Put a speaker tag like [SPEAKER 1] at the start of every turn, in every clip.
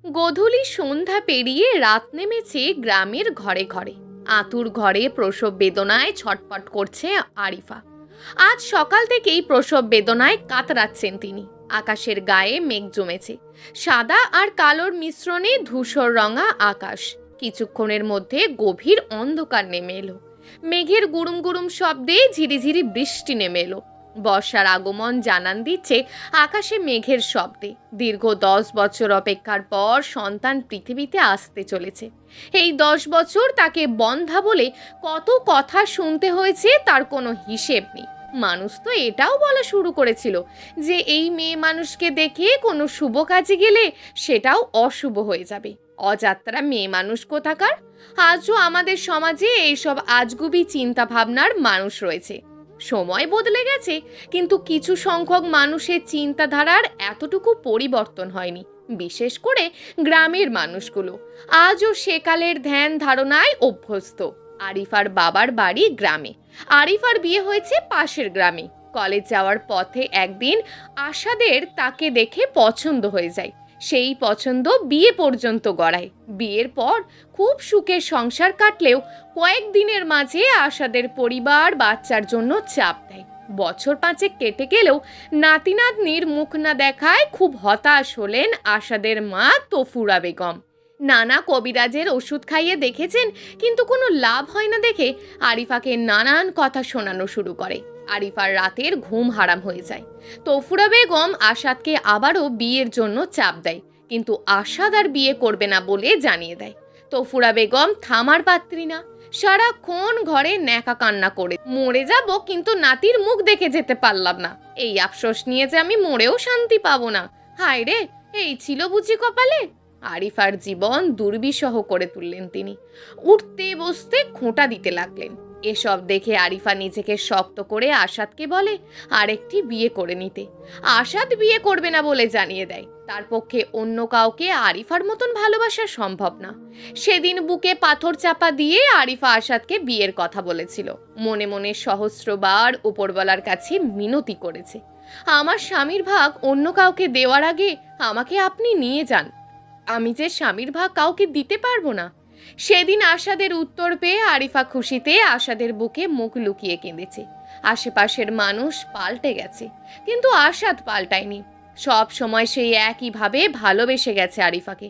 [SPEAKER 1] গোধূলি সন্ধ্যা পেরিয়ে রাত নেমেছে গ্রামের ঘরে ঘরে। আতুর ঘরে প্রসব বেদনায় ছটফট করছে আরিফা। আজ সকাল থেকেই প্রসব বেদনায় কাতরাচ্ছেন তিনি। আকাশের গায়ে মেঘ জমেছে, সাদা আর কালোর মিশ্রণে ধূসর রঙা আকাশ। কিছুক্ষণের মধ্যে গভীর অন্ধকার নেমে এলো। মেঘের গুড়ুম গুড়ুম শব্দে ঝিরিঝিরি বৃষ্টি নেমে এলো। বর্ষার আগমন জানান দিচ্ছে আকাশে মেঘের শব্দে। দীর্ঘ 10 বছর অপেক্ষার পর সন্তান পৃথিবীতে আসতে চলেছে। এই 10 বছর তাকে বন্ধা বলে কত কথা শুনতে হয়েছে তার কোনো হিসেব নেই। মানুষ তো এটাও বলা শুরু করেছিল যে এই মেয়ে মানুষকে দেখে কোনো শুভ কাজে গেলে সেটাও অশুভ হয়ে যাবে। অযাত্রা মেয়ে মানুষ কোথাকার। আজও আমাদের সমাজে এইসব আজগুবি চিন্তা ভাবনার মানুষ রয়েছে। সময় বদলে গেছে, কিন্তু কিছু সংখ্যক মানুষের চিন্তাধারার এতটুকু পরিবর্তন হয়নি। বিশেষ করে গ্রামের মানুষগুলো আজও সেকালের ধ্যান ধারণায় অভ্যস্ত। আরিফার বাবার বাড়ি গ্রামে, আরিফার বিয়ে হয়েছে পাশের গ্রামে। কলেজ যাওয়ার পথে একদিন আশাদের তাকে দেখে পছন্দ হয়ে যায়। সেই পছন্দ বিয়ে পর্যন্ত গড়ায়। বিয়ের পর খুব সুখের সংসার কাটলেও কয়েকদিনের মাঝে আশাদের পরিবার বাচ্চার জন্য চাপ দেয়। বছর 5 কেটে গেলেও নাতি নাতনির মুখ না দেখায় খুব হতাশ হলেন আশাদের মা তফুরা বেগম। নানা কবিরাজের ওষুধ খাইয়ে দেখেছেন, কিন্তু কোনো লাভ হয় না দেখে আরিফাকে নানান কথা শোনানো শুরু করে। আরিফার রাতের ঘুম হারাম হয়ে যায়। তফুরা বেগম আশাদকে আবারও বিয়ের জন্য চাপ দেয়, কিন্তু আশাদ আর বিয়ে করবে না বলে জানিয়ে দেয়। তফুরা বেগম থামার পাত্রী না, সারাক্ষণ ঘরে ন্যাকা কান্না করে মরে যাব, কিন্তু নাতির মুখ দেখে যেতে পারলাম না। এই আফসোস নিয়ে যে আমি মরেও শান্তি পাবো না। হায় রে, এই ছিল বুঝি কপালে। আরিফার জীবন দুর্বিষহ করে তুললেন তিনি। উঠতে বসতে খোঁটা দিতে লাগলেন। এসব দেখে আরিফা নিজেকে শক্ত করে আশাদকে বলে আরেকটি বিয়ে করে নিতে। আশাদ বিয়ে করবে না বলে জানিয়ে দেয় তার পক্ষে অন্য কাউকে আরিফার মতন ভালোবাসা সম্ভব না। সেদিন বুকে পাথর চাপা দিয়ে আরিফা আশাদকে বিয়ের কথা বলেছিল। মনে মনে সহস্রবার উপরওয়ালার কাছে মিনতি করেছে, আমার স্বামীর ভাগ অন্য কাউকে দেওয়ার আগে আমাকে আপনি নিয়ে যান, আমি যে স্বামীর ভাগ কাউকে দিতে পারবো না। সেদিন আশাদের উত্তর পেয়ে আরিফা খুশিতে আশাদের বুকে মুখ লুকিয়ে কেঁদেছে। আশেপাশের মানুষ পাল্টে গেছে, কিন্তু আশাদ পাল্টায়নি। সব সময় সেই একইভাবে ভালোবেসে গেছে আরিফাকে।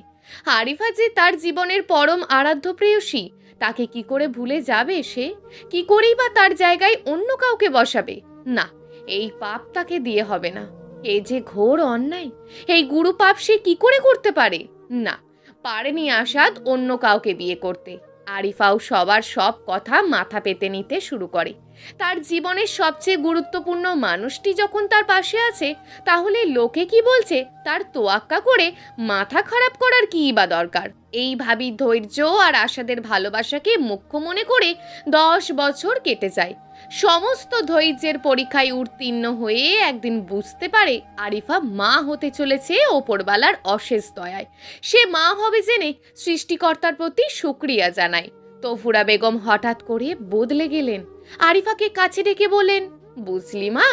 [SPEAKER 1] আরিফা যে তার জীবনের পরম আরাধ্য প্রেয়সী, তাকে কি করে ভুলে যাবে সে? কি করেই বা তার জায়গায় অন্য কাউকে বসাবে? না, এই পাপ তাকে দিয়ে হবে না। এই যে ঘোর অন্যায়, এই গুরু পাপ সে কি করে করতে পারে? না, পারেনি আশাদ অন্য কাউকে বিয়ে করতে। আরিফাও সবার সব কথা মাথা পেতে নিতে শুরু করে। তার জীবনের সবচেয়ে গুরুত্বপূর্ণ মানুষটি যখন তার পাশে আছে, তাহলে লোকে কি বলছে তার তোয়াক্কা করে মাথা খারাপ করার কী বা দরকার? এইভাবে ধৈর্য আর আশাদের ভালোবাসাকে মুখ্য মনে করে 10 বছর কেটে যায়। সমস্ত ধৈর্যের পরীক্ষায় উত্তীর্ণ হয়ে একদিন বুঝতে পারে আরিফা মা হতে চলেছে ওপরওয়ালার অশেষ দয়ায়। সে মা হবে জেনে সৃষ্টিকর্তার প্রতি শুকরিয়া জানায়। তফুরা বেগম হঠাৎ করে বদলে গেলেন। আরিফাকে কাছে ডেকে বলেন, বুঝলি মা,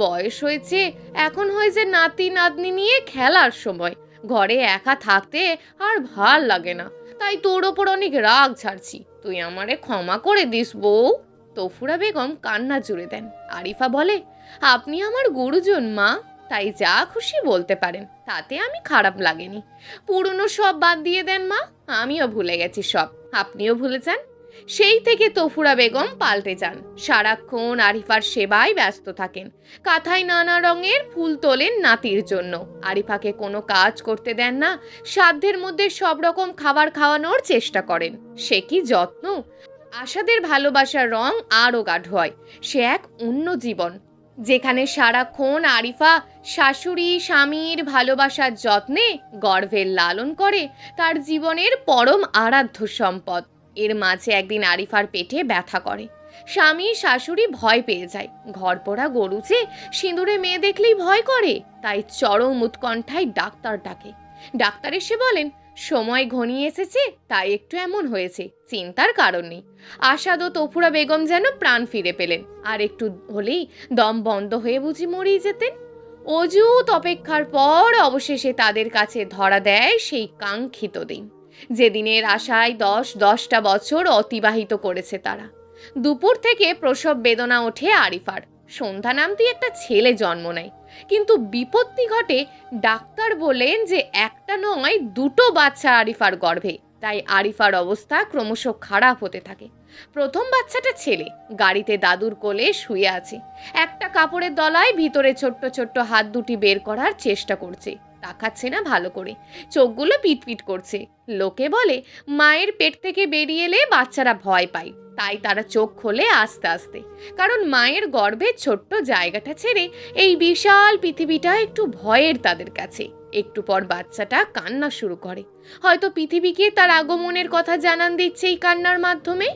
[SPEAKER 1] বয়স হয়েছে, এখন হয়েছে নাতি নাতনি নিয়ে খেলার সময়। ঘরে একা থাকতে আর ভাল লাগে না, তাই তোর ওপর অনেক রাগ ছাড়ছি। তুই আমারে ক্ষমা করে দিস বউ। তফুরা বেগম কান্না জুড়ে দেন। আরিফা বলে, আপনি আমার গুরুজন মা, তাই যা খুশি বলতে পারেন, তাতে আমি খারাপ লাগেনি। পুরনো সব বাদ দিয়ে দেন মা, আমিও ভুলে গেছি সব, আপনিও ভুলে যান। সেই থেকে তফুরা বেগম পাল্টে যান। সারাক্ষণ আরিফার সেবায় ব্যস্ত থাকেন। কাঁথায় নানা রঙের ফুল তোলেন নাতির জন্য। আরিফাকে কোনো কাজ করতে দেন না, সাধ্যের মধ্যে সব রকম খাবার খাওয়ানোর চেষ্টা করেন। সে কি যত্ন! আশাদের ভালোবাসার রং আরও গাঢ় হয়। সে এক অন্য জীবন, যেখানে সারাক্ষণ আরিফা শাশুড়ি স্বামীর ভালোবাসার যত্নে গর্ভের লালন করে তার জীবনের পরম আরাধ্য সম্পদ। এর মাঝে একদিন আরিফার পেটে ব্যথা করে। স্বামী শাশুড়ি ভয় পেয়ে যায়। ঘর পোড়া গরু যে সিঁদুরে মেয়ে দেখলেই ভয় করে, তাই চরম উৎকণ্ঠায় ডাক্তার ডাকে। ডাক্তার এসে বলেন, সময় ঘনিয়ে এসেছে, তাই একটু এমন হয়েছে, চিন্তার কারণ নেই। আশাদ ও তফুরা বেগম যেন প্রাণ ফিরে পেলেন। আর একটু হলেই দম বন্ধ হয়ে বুঝি মরেই যেতেন। অযুত অপেক্ষার পর অবশেষে তাদের কাছে ধরা দেয় সেই কাঙ্ক্ষিত দিন, যেদিনের আশায় 10টা বছর অতিবাহিত করেছে তারা। দুপুর থেকে প্রসব বেদনা ওঠে আরিফার। সন্ধ্যা নামতেই একটা ছেলে জন্ম নেয়, কিন্তু বিপত্তি ঘটে। ডাক্তার বলেন যে একটা নয়, দুটো বাচ্চা আরিফার গর্ভে। তাই আরিফার অবস্থা ক্রমশ খারাপ হতে থাকে। প্রথম বাচ্চাটা ছেলে, গাড়িতে দাদুর কোলে শুয়ে আছে। একটা কাপড়ের দলায় ভিতরে ছোট্ট ছোট্ট হাত দুটি বের করার চেষ্টা করছে। তাকাচ্ছে না ভালো করে, চোখগুলো পিটপিট করছে। লোকে বলে মায়ের পেট থেকে বেরিয়ে এলে বাচ্চারা ভয় পায়, তাই তারা চোখ খোলে আস্তে আস্তে। কারণ মায়ের গর্ভের ছোট্ট জায়গাটা ছেড়ে এই বিশাল পৃথিবীটা একটু ভয়ের তাদের কাছে। একটু পর বাচ্চাটা কান্না শুরু করে। হয়তো পৃথিবীকে তার আগমনের কথা জানান দিচ্ছে এই কান্নার মাধ্যমে।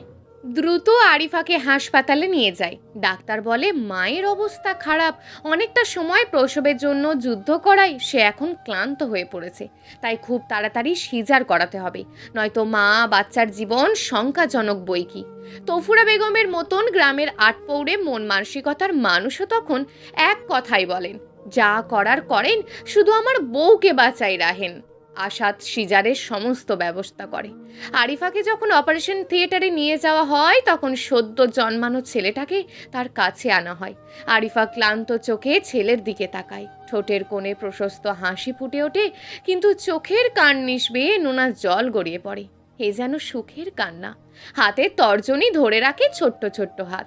[SPEAKER 1] দ্রুত আরিফাকে হাসপাতালে নিয়ে যায়। ডাক্তার বলে মায়ের অবস্থা খারাপ, অনেকটা সময় প্রসবের জন্য যুদ্ধ করায় সে এখন ক্লান্ত হয়ে পড়েছে। তাই খুব তাড়াতাড়ি সিজার করাতে হবে, নয়তো মা বাচ্চার জীবন শঙ্কাজনক বই কি। তফুরা বেগমের মতন গ্রামের আটপৌরে মন মানসিকতার মানুষও তখন এক কথাই বলেন, যা করার করেন, শুধু আমার বউকে বাঁচাই রাহেন। আসাদ সিজারের সমস্ত ব্যবস্থা করে। আরিফাকে যখন অপারেশন থিয়েটারে নিয়ে যাওয়া হয়, তখন সদ্য জন্মানো ছেলেটাকে তার কাছে আনা হয়। আরিফা ক্লান্ত চোখে ছেলের দিকে তাকায়। ঠোঁটের কোণে প্রশস্ত হাসি ফুটে ওঠে, কিন্তু চোখের কার্নিশ বেয়ে নোনা জল গড়িয়ে পড়ে। এ যেন সুখের কান্না। হাতের তর্জনী ধরে রাখে ছোট্ট ছোট্ট হাত।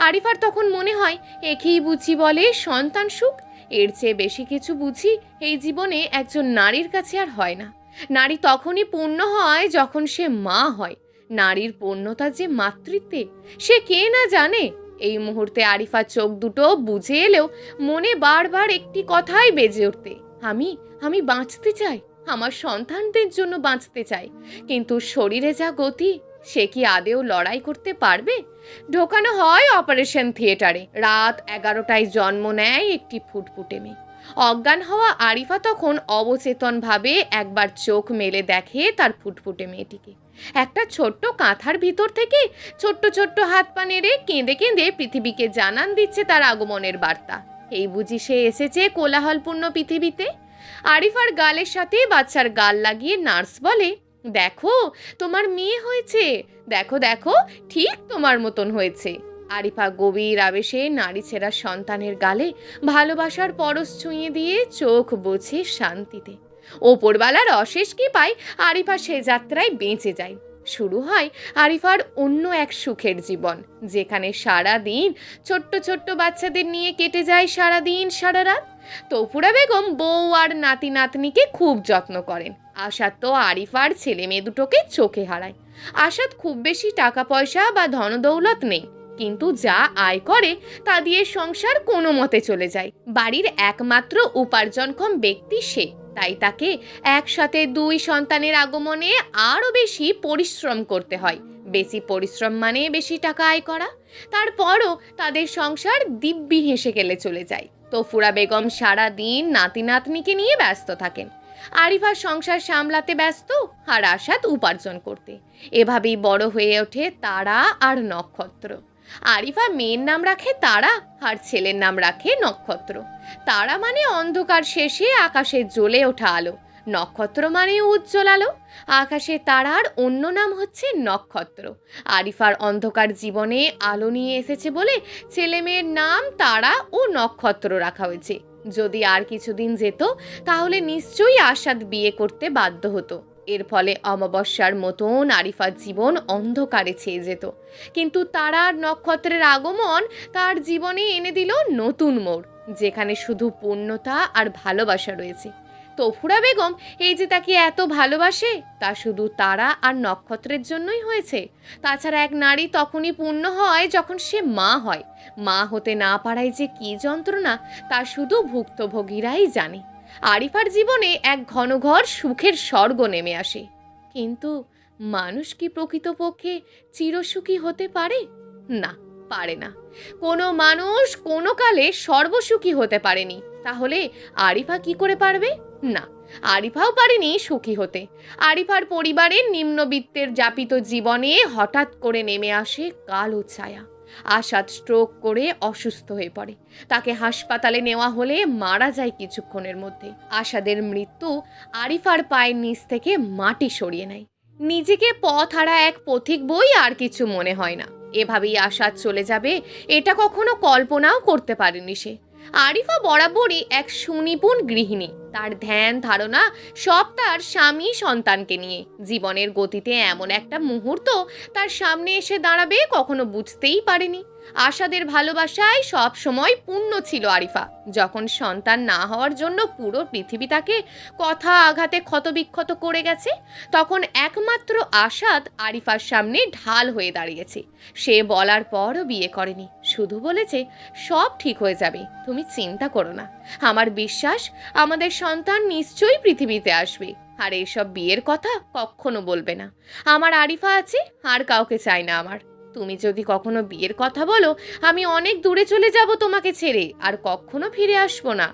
[SPEAKER 1] আরিফার তখন মনে হয়, একেই বুঝি বলে সন্তান সুখ। এর চেয়ে বেশি কিছু বুঝি এই জীবনে একজন নারীর কাছে আর হয় না। নারী তখনই পূর্ণ হয় যখন সে মা হয়। নারীর পূর্ণতা যে মাতৃত্বে, সে কে না জানে। এই মুহূর্তে আরিফা চোখ দুটো বুঝে এলেও মনে বারবার একটি কথাই বেজে উঠতে, আমি আমি বাঁচতে চাই, আমার সন্তানদের জন্য বাঁচতে চাই। কিন্তু শরীরে যা গতি, সে কি আদেও লড়াই করতে পারবে? ঢোকানো হয় অপারেশন থিয়েটারে। রাত 11টায় জন্ম নেয় একটি ফুটফুটে মেয়ে। অজ্ঞান হওয়া আরিফা তখন অবচেতনভাবে একবার চোখ মেলে দেখে তার ফুটফুটে মেয়েটিকে। একটা ছোট্ট কাঁথার ভিতর থেকে ছোট্ট ছোট্ট হাত পা নেড়ে কেঁদে কেঁদে পৃথিবীকে জানান দিচ্ছে তার আগমনের বার্তা। এই বুঝি সে এসেছে কোলাহলপূর্ণ পৃথিবীতে। আরিফার গালের সাথে বাচ্চার গাল লাগিয়ে নার্স বলে, দেখো তোমার মেয়ে হয়েছে, দেখো দেখো ঠিক তোমার মতন হয়েছে। আরিফা গভীর আবেশে নারী ছেঁড়া সন্তানের গালে ভালোবাসার পরশ ছুঁয়ে দিয়ে চোখ বোঝে শান্তিতে। ওপরওয়ালার অশেষ কৃপায় আরিফা সে যাত্রায় বেঁচে যায়। শুরু হয় আরিফার অন্য এক সুখের জীবন, যেখানে সারা দিন ছোট্ট ছোট্ট বাচ্চাদের নিয়ে কেটে যায় সারা দিন সারা রাত। তফুরা বেগম বউ আর নাতি নাতনিকে খুব যত্ন করেন। আসাদ তো আরিফার ছেলে মেয়ে দুটোকে চোখে হারায়। আসাদ খুব বেশি টাকা পয়সা বা ধনদৌলত নেই, কিন্তু যা আয় করে তা দিয়ে সংসার কোনো মতে চলে যায়। বাড়ির একমাত্র উপার্জনক্ষম ব্যক্তি সে, তাই তাকে একসাথে 2 সন্তানের আগমনে আরও বেশি পরিশ্রম করতে হয়। বেশি পরিশ্রম মানে বেশি টাকা আয় করা। তারপরও তাদের সংসার দিব্যি হেসে গেলে চলে যায়। তফুরা বেগম সারা দিন নাতি নাতনিকে নিয়ে ব্যস্ত থাকেন। আরিফা সংসার সামলাতে ব্যস্ত, আর আসাদ উপার্জন করতে। এভাবেই বড় হয়ে ওঠে তারা আর নক্ষত্র। আরিফা মেয়ের নাম রাখে তারা, আর ছেলের নাম রাখে নক্ষত্র। তারা মানে অন্ধকার শেষে আকাশে জ্বলে ওঠা আলো, নক্ষত্র মানে উজ্জ্বল আলো। আকাশে তারার অন্য নাম হচ্ছে নক্ষত্র। আরিফার অন্ধকার জীবনে আলো নিয়ে এসেছে বলে ছেলে মেয়ের নাম তারা ও নক্ষত্র রাখা হয়েছে। যদি আর কিছুদিন যেত, তাহলে নিশ্চয়ই আসাদ বিয়ে করতে বাধ্য হতো। এর ফলে অমাবস্যার মতন আরিফার জীবন অন্ধকারে ছেয়ে যেত। কিন্তু তারার নক্ষত্রের আগমন তার জীবনে এনে দিল নতুন মোড়, যেখানে শুধু পূর্ণতা আর ভালোবাসা রয়েছে। তফুরা বেগম এই যে তাকে এত ভালোবাসে, তা শুধু তারা আর নক্ষত্রের জন্যই হয়েছে। তাছাড়া এক নারী তখনই পূর্ণ হয় যখন সে মা হয়। মা হতে না পারায় যে কী যন্ত্রণা, তা শুধু ভুক্তভোগীরাই জানে। আরিফার জীবনে এক ঘনঘর সুখের স্বর্গ নেমে আসে। কিন্তু মানুষ কি প্রকৃতপক্ষে চিরসুখী হতে পারে? না, পারে না। কোনো মানুষ কোনো কালে সর্বসুখী হতে পারেনি। তাহলে আরিফা কি করে পারবে? না, আরিফাও পারেনি সুখী হতে। আরিফার পরিবারের নিম্নবিত্তের যাপিত জীবনে হঠাৎ করে নেমে আসে কালো ছায়া। আশাদ স্ট্রোক করে অসুস্থ হয়ে পড়ে। তাকে হাসপাতালে নেওয়া হলে মারা যায় কিছুক্ষণের মধ্যে। আশাদের মৃত্যু আরিফার পায়ের নিচ থেকে মাটি সরিয়ে নেয়। নিজেকে পথ হারা এক পথিক বই আর কিছু মনে হয় না। এভাবেই আশাদ চলে যাবে এটা কখনো কল্পনাও করতে পারেনি সে। আরিফা বরাবরই এক সুনিপুণ গৃহিণী। তার ধ্যান ধারণা সব তার স্বামী সন্তানকে নিয়ে। জীবনের গতিতে এমন একটা মুহূর্ত তার সামনে এসে দাঁড়াবে কখনো বুঝতেই পারেনি। আশাদের ভালোবাসায় সব সময় পূর্ণ ছিল আরিফা। যখন সন্তান না হওয়ার জন্য পুরো পৃথিবী তাকে কথা আঘাতে ক্ষতবিক্ষত করে গেছে, তখন একমাত্র আশাদ আরিফার সামনে ঢাল হয়ে দাঁড়িয়েছে। সে বলার পরও বিয়ে করেনি, শুধু বলেছে সব ঠিক হয়ে যাবে, তুমি চিন্তা করো না। আমার বিশ্বাস আমাদের সন্তান নিশ্চয়ই পৃথিবীতে আসবে। আর এসব বিয়ের কথা কখনো বলবে না। আমার আরিফা আছে, আর কাউকে চাই না আমার। তুমি যদি কখনো বিয়ের কথা বলো, আমি অনেক দূরে চলে যাব তোমাকে ছেড়ে, আর কখনো ফিরে আসবো না।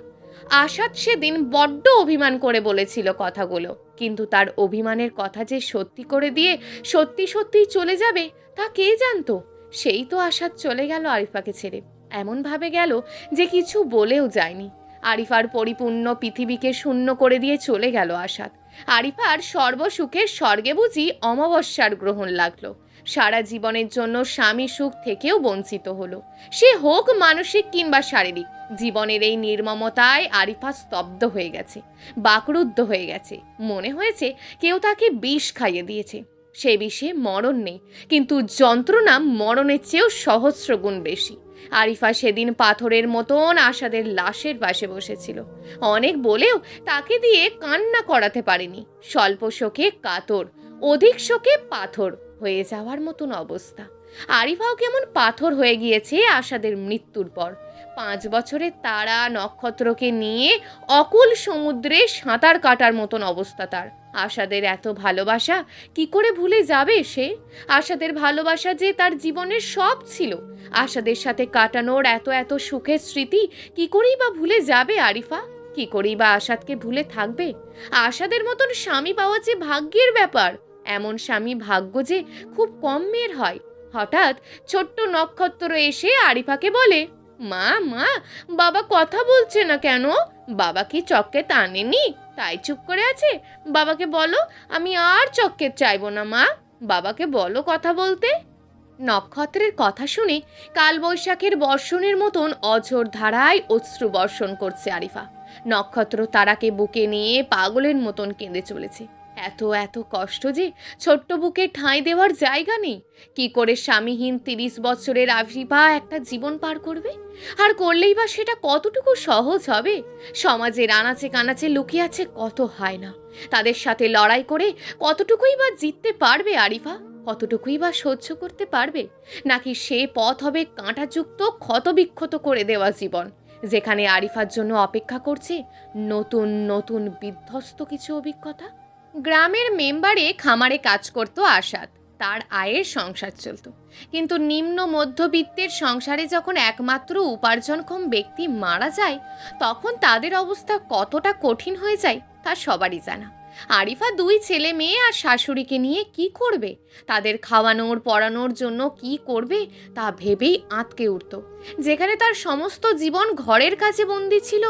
[SPEAKER 1] আশাদ সেদিন বড্ড অভিমান করে বলেছিল কথাগুলো, কিন্তু তার অভিমানের কথা যে সত্যি করে দিয়ে সত্যি সত্যিই চলে যাবে তা কে জানতো। সেই তো আশাদ চলে গেল আরিফাকে ছেড়ে, এমনভাবে গেল যে কিছু বলেও যায়নি। আরিফার পরিপূর্ণ পৃথিবীকে শূন্য করে দিয়ে চলে গেল আশাদ। আরিফার সর্বসুখের স্বর্গে বুঝি অমাবস্যার গ্রহণ লাগলো। সারা জীবনের জন্য স্বামী সুখ থেকেও বঞ্চিত হলো, সে হোক মানসিক কিংবা শারীরিক। জীবনের এই নির্মমতায় আরিফা স্তব্ধ হয়ে গেছে, বাকরুদ্ধ হয়ে গেছে। মনে হয়েছে কেউ তাকে বিষ খাইয়ে দিয়েছে। সে বিষে মরণ নেই, কিন্তু যন্ত্রণা মরণের চেয়েও সহস্র গুণ বেশি। আরিফা সেদিন পাথরের মতন আশাদের লাশের পাশে বসেছিল। অনেক বলেও তাকে দিয়ে কান্না করাতে পারেনি। স্বল্প শোকে কাতর, অধিক শোকে পাথর হয়ে যাওয়ার মতন অবস্থা। আরিফাও কেমন পাথর হয়ে গিয়েছে আশাদের মৃত্যুর পর। 5 বছরের তারা নক্ষত্রকে নিয়ে অকুল সমুদ্রে সাঁতার কাটার মতন অবস্থা তার। আশাদের এত ভালোবাসা কি করে ভুলে যাবে সে? আশাদের ভালোবাসা যে তার জীবনের সব ছিল। আশাদের সাথে কাটানোর এত এত সুখের স্মৃতি কি করেই বা ভুলে যাবে আরিফা? কি করেই বা আশাদকে ভুলে থাকবে? আশাদের মতন স্বামী পাওয়া যে ভাগ্যের ব্যাপার। এমন স্বামী ভাগ্য যে খুব কম মেয়ের হয়। হঠাৎ ছোট্ট নক্ষত্র এসে আরিফাকে বলে, মা মা, বাবা কথা বলছে না কেন? বাবা কি চক্কে টানেনি তাই চুপ করে আছে? বাবাকে বলো আমি আর চক্কের চাইবো না। মা, বাবাকে বলো কথা বলতে। নক্ষত্রের কথা শুনে কালবৈশাখের বর্ষণের মতন অঝোর ধারায় অশ্রু বর্ষণ করছে আরিফা। নক্ষত্র তারাকে বুকে নিয়ে পাগলের মতন কেঁদে চলেছে। এত এত কষ্ট যে ছোট্ট বুকে ঠাঁই দেওয়ার জায়গা নেই। কি করে স্বামীহীন 30 বছরের আরিফা একটা জীবন পার করবে? আর করলেই বা সেটা কতটুকু সহজ হবে? সমাজের আনাচে কানাচে লুকিয়ে আছে কত হায়না। তাদের সাথে লড়াই করে কতটুকুই বা জিততে পারবে আরিফা? কতটুকুই বা সহ্য করতে পারবে? নাকি সে পথ হবে কাঁটাযুক্ত ক্ষতবিক্ষত করে দেওয়া জীবন, যেখানে আরিফার জন্য অপেক্ষা করছে নতুন নতুন বিধ্বস্ত কিছু অভিজ্ঞতা। গ্রামের মেম্বারে খামারে কাজ করত আশাদ। তার আয়ের সংসার চলত, কিন্তু নিম্ন মধ্যবিত্তের সংসারে যখন একমাত্র উপার্জনক্ষম ব্যক্তি মারা যায়, তখন তাদের অবস্থা কতটা কঠিন হয়ে যায় তা সবারই জানা। আরিফা 2 ছেলে মেয়ে আর শাশুড়িকে নিয়ে কি করবে? তাদের খাওয়ানোর পড়ানোর জন্য কি করবে তা ভেবেই আঁতকে উঠত। যেখানে তার সমস্ত জীবন ঘরের কাজে বন্দী ছিল,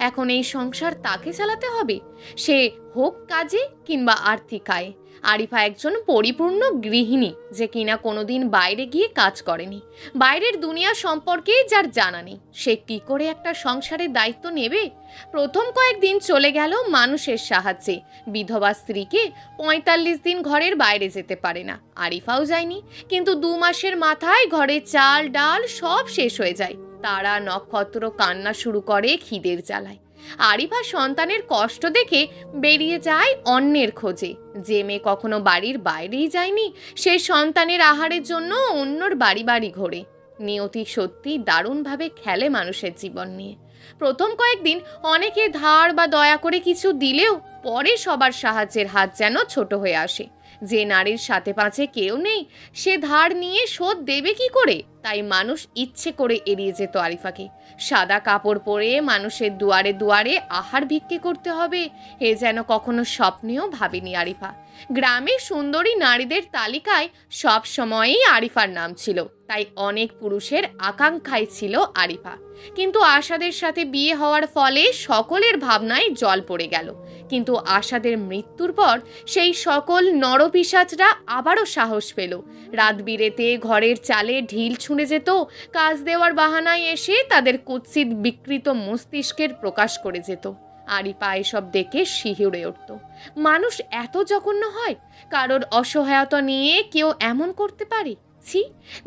[SPEAKER 1] এখন এই সংসার তাকে চালাতে হবে, সে হোক কাজে কিংবা আর্থিক আয়ে। আরিফা একজন পরিপূর্ণ গৃহিণী, যে কিনা কোনোদিন বাইরে গিয়ে কাজ করেনি। বাইরের দুনিয়া সম্পর্কে যার জানা নেই, সে কি করে একটা সংসারের দায়িত্ব নেবে? প্রথম কয়েকদিন চলে গেল মানুষের সাহায্যে। বিধবা স্ত্রীকে 45 দিন ঘরের বাইরে যেতে পারে না, আরিফাও যায়নি। কিন্তু 2 মাসের মাথায় ঘরে চাল ডাল সব শেষ হয়ে যায়। তারা নক্ষত্র কান্না শুরু করে খিদের জ্বালায়। আরিফা সন্তানের কষ্ট দেখে বেরিয়ে যায় অন্যের খোঁজে। যে মেয়ে কখনো বাড়ির বাইরেই যায়নি, সে সন্তানের আহারের জন্য অন্যর বাড়ি বাড়ি ঘোরে। নিয়তি সত্যি দারুণভাবে খেলে মানুষের জীবন নিয়ে। প্রথম কয়েকদিন অনেকে ধার বা দয়া করে কিছু দিলেও পরে সবার সাহায্যের হাত যেন ছোট হয়ে আসে। যে নারীর সাথে পাঁচে কেউ নেই, সে ধার নিয়ে শোধ দেবে কি করে? তাই মানুষ ইচ্ছে করে এড়িয়ে যেত আরিফাকে। সাদা কাপড় পরে মানুষের দুয়ারে দুয়ারে আহার ভিক্ষে করতে হবে, এ যেন কখনো স্বপ্নেও ভাবেনি আরিফা। গ্রামের সুন্দরী নারীদের তালিকায় সব সময়ই আরিফার নাম ছিল, তাই অনেক পুরুষের আকাঙ্ক্ষায় ছিল আরিফা। কিন্তু আশাদের সাথে বিয়ে হওয়ার ফলে সকলের ভাবনায় জল পড়ে গেল। কিন্তু আশাদের মৃত্যুর পর সেই সকল নরপিশাচরা আবারও সাহস পেল। রাত বিরেতে ঘরের চালে ঢিল ছুঁড়ে যেত, কাজ দেওয়ার বাহানায় এসে তাদের কুৎসিত বিকৃত মস্তিষ্কের প্রকাশ করে যেত। আরিফা এসব দেখে শিহরে উঠত। মানুষ এত জঘন্য হয়? কারোর অসহায়তা নিয়ে কেউ এমন করতে পারে? ছি,